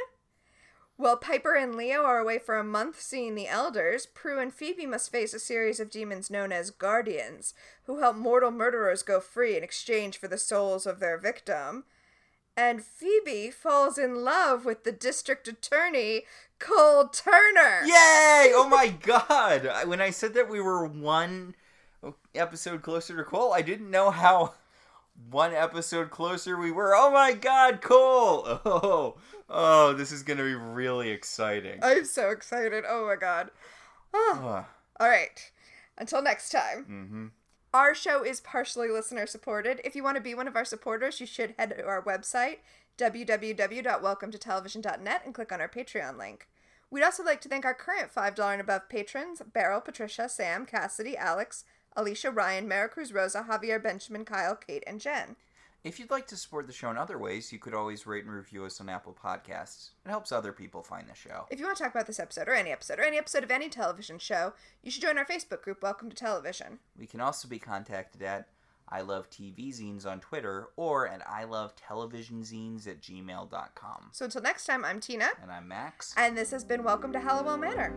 While Piper and Leo are away for a month seeing the Elders, Prue and Phoebe must face a series of demons known as Guardians, who help mortal murderers go free in exchange for the souls of their victim. And Phoebe falls in love with the district attorney, Cole Turner. Yay! Oh my god! When I said that we were one episode closer to Cole, I didn't know how one episode closer we were. Oh my god, Cole! Oh, this is going to be really exciting. I'm so excited. Oh my god. Oh. All right. Until next time. Mm-hmm. Our show is partially listener supported. If you want to be one of our supporters, you should head to our website, www.welcometotelevision.net, and click on our Patreon link. We'd also like to thank our current $5 and above patrons, Beryl, Patricia, Sam, Cassidy, Alex, Alicia, Ryan, Maricruz, Rosa, Javier, Benjamin, Kyle, Kate, and Jen. If you'd like to support the show in other ways, you could always rate and review us on Apple Podcasts. It helps other people find the show. If you want to talk about this episode, or any episode of any television show, you should join our Facebook group, Welcome to Television. We can also be contacted at I Love TV Zines on Twitter, or at ilovetelevisionzines@gmail.com. So until next time, I'm Tina. And I'm Max. And this has been Welcome to Halliwell Manor.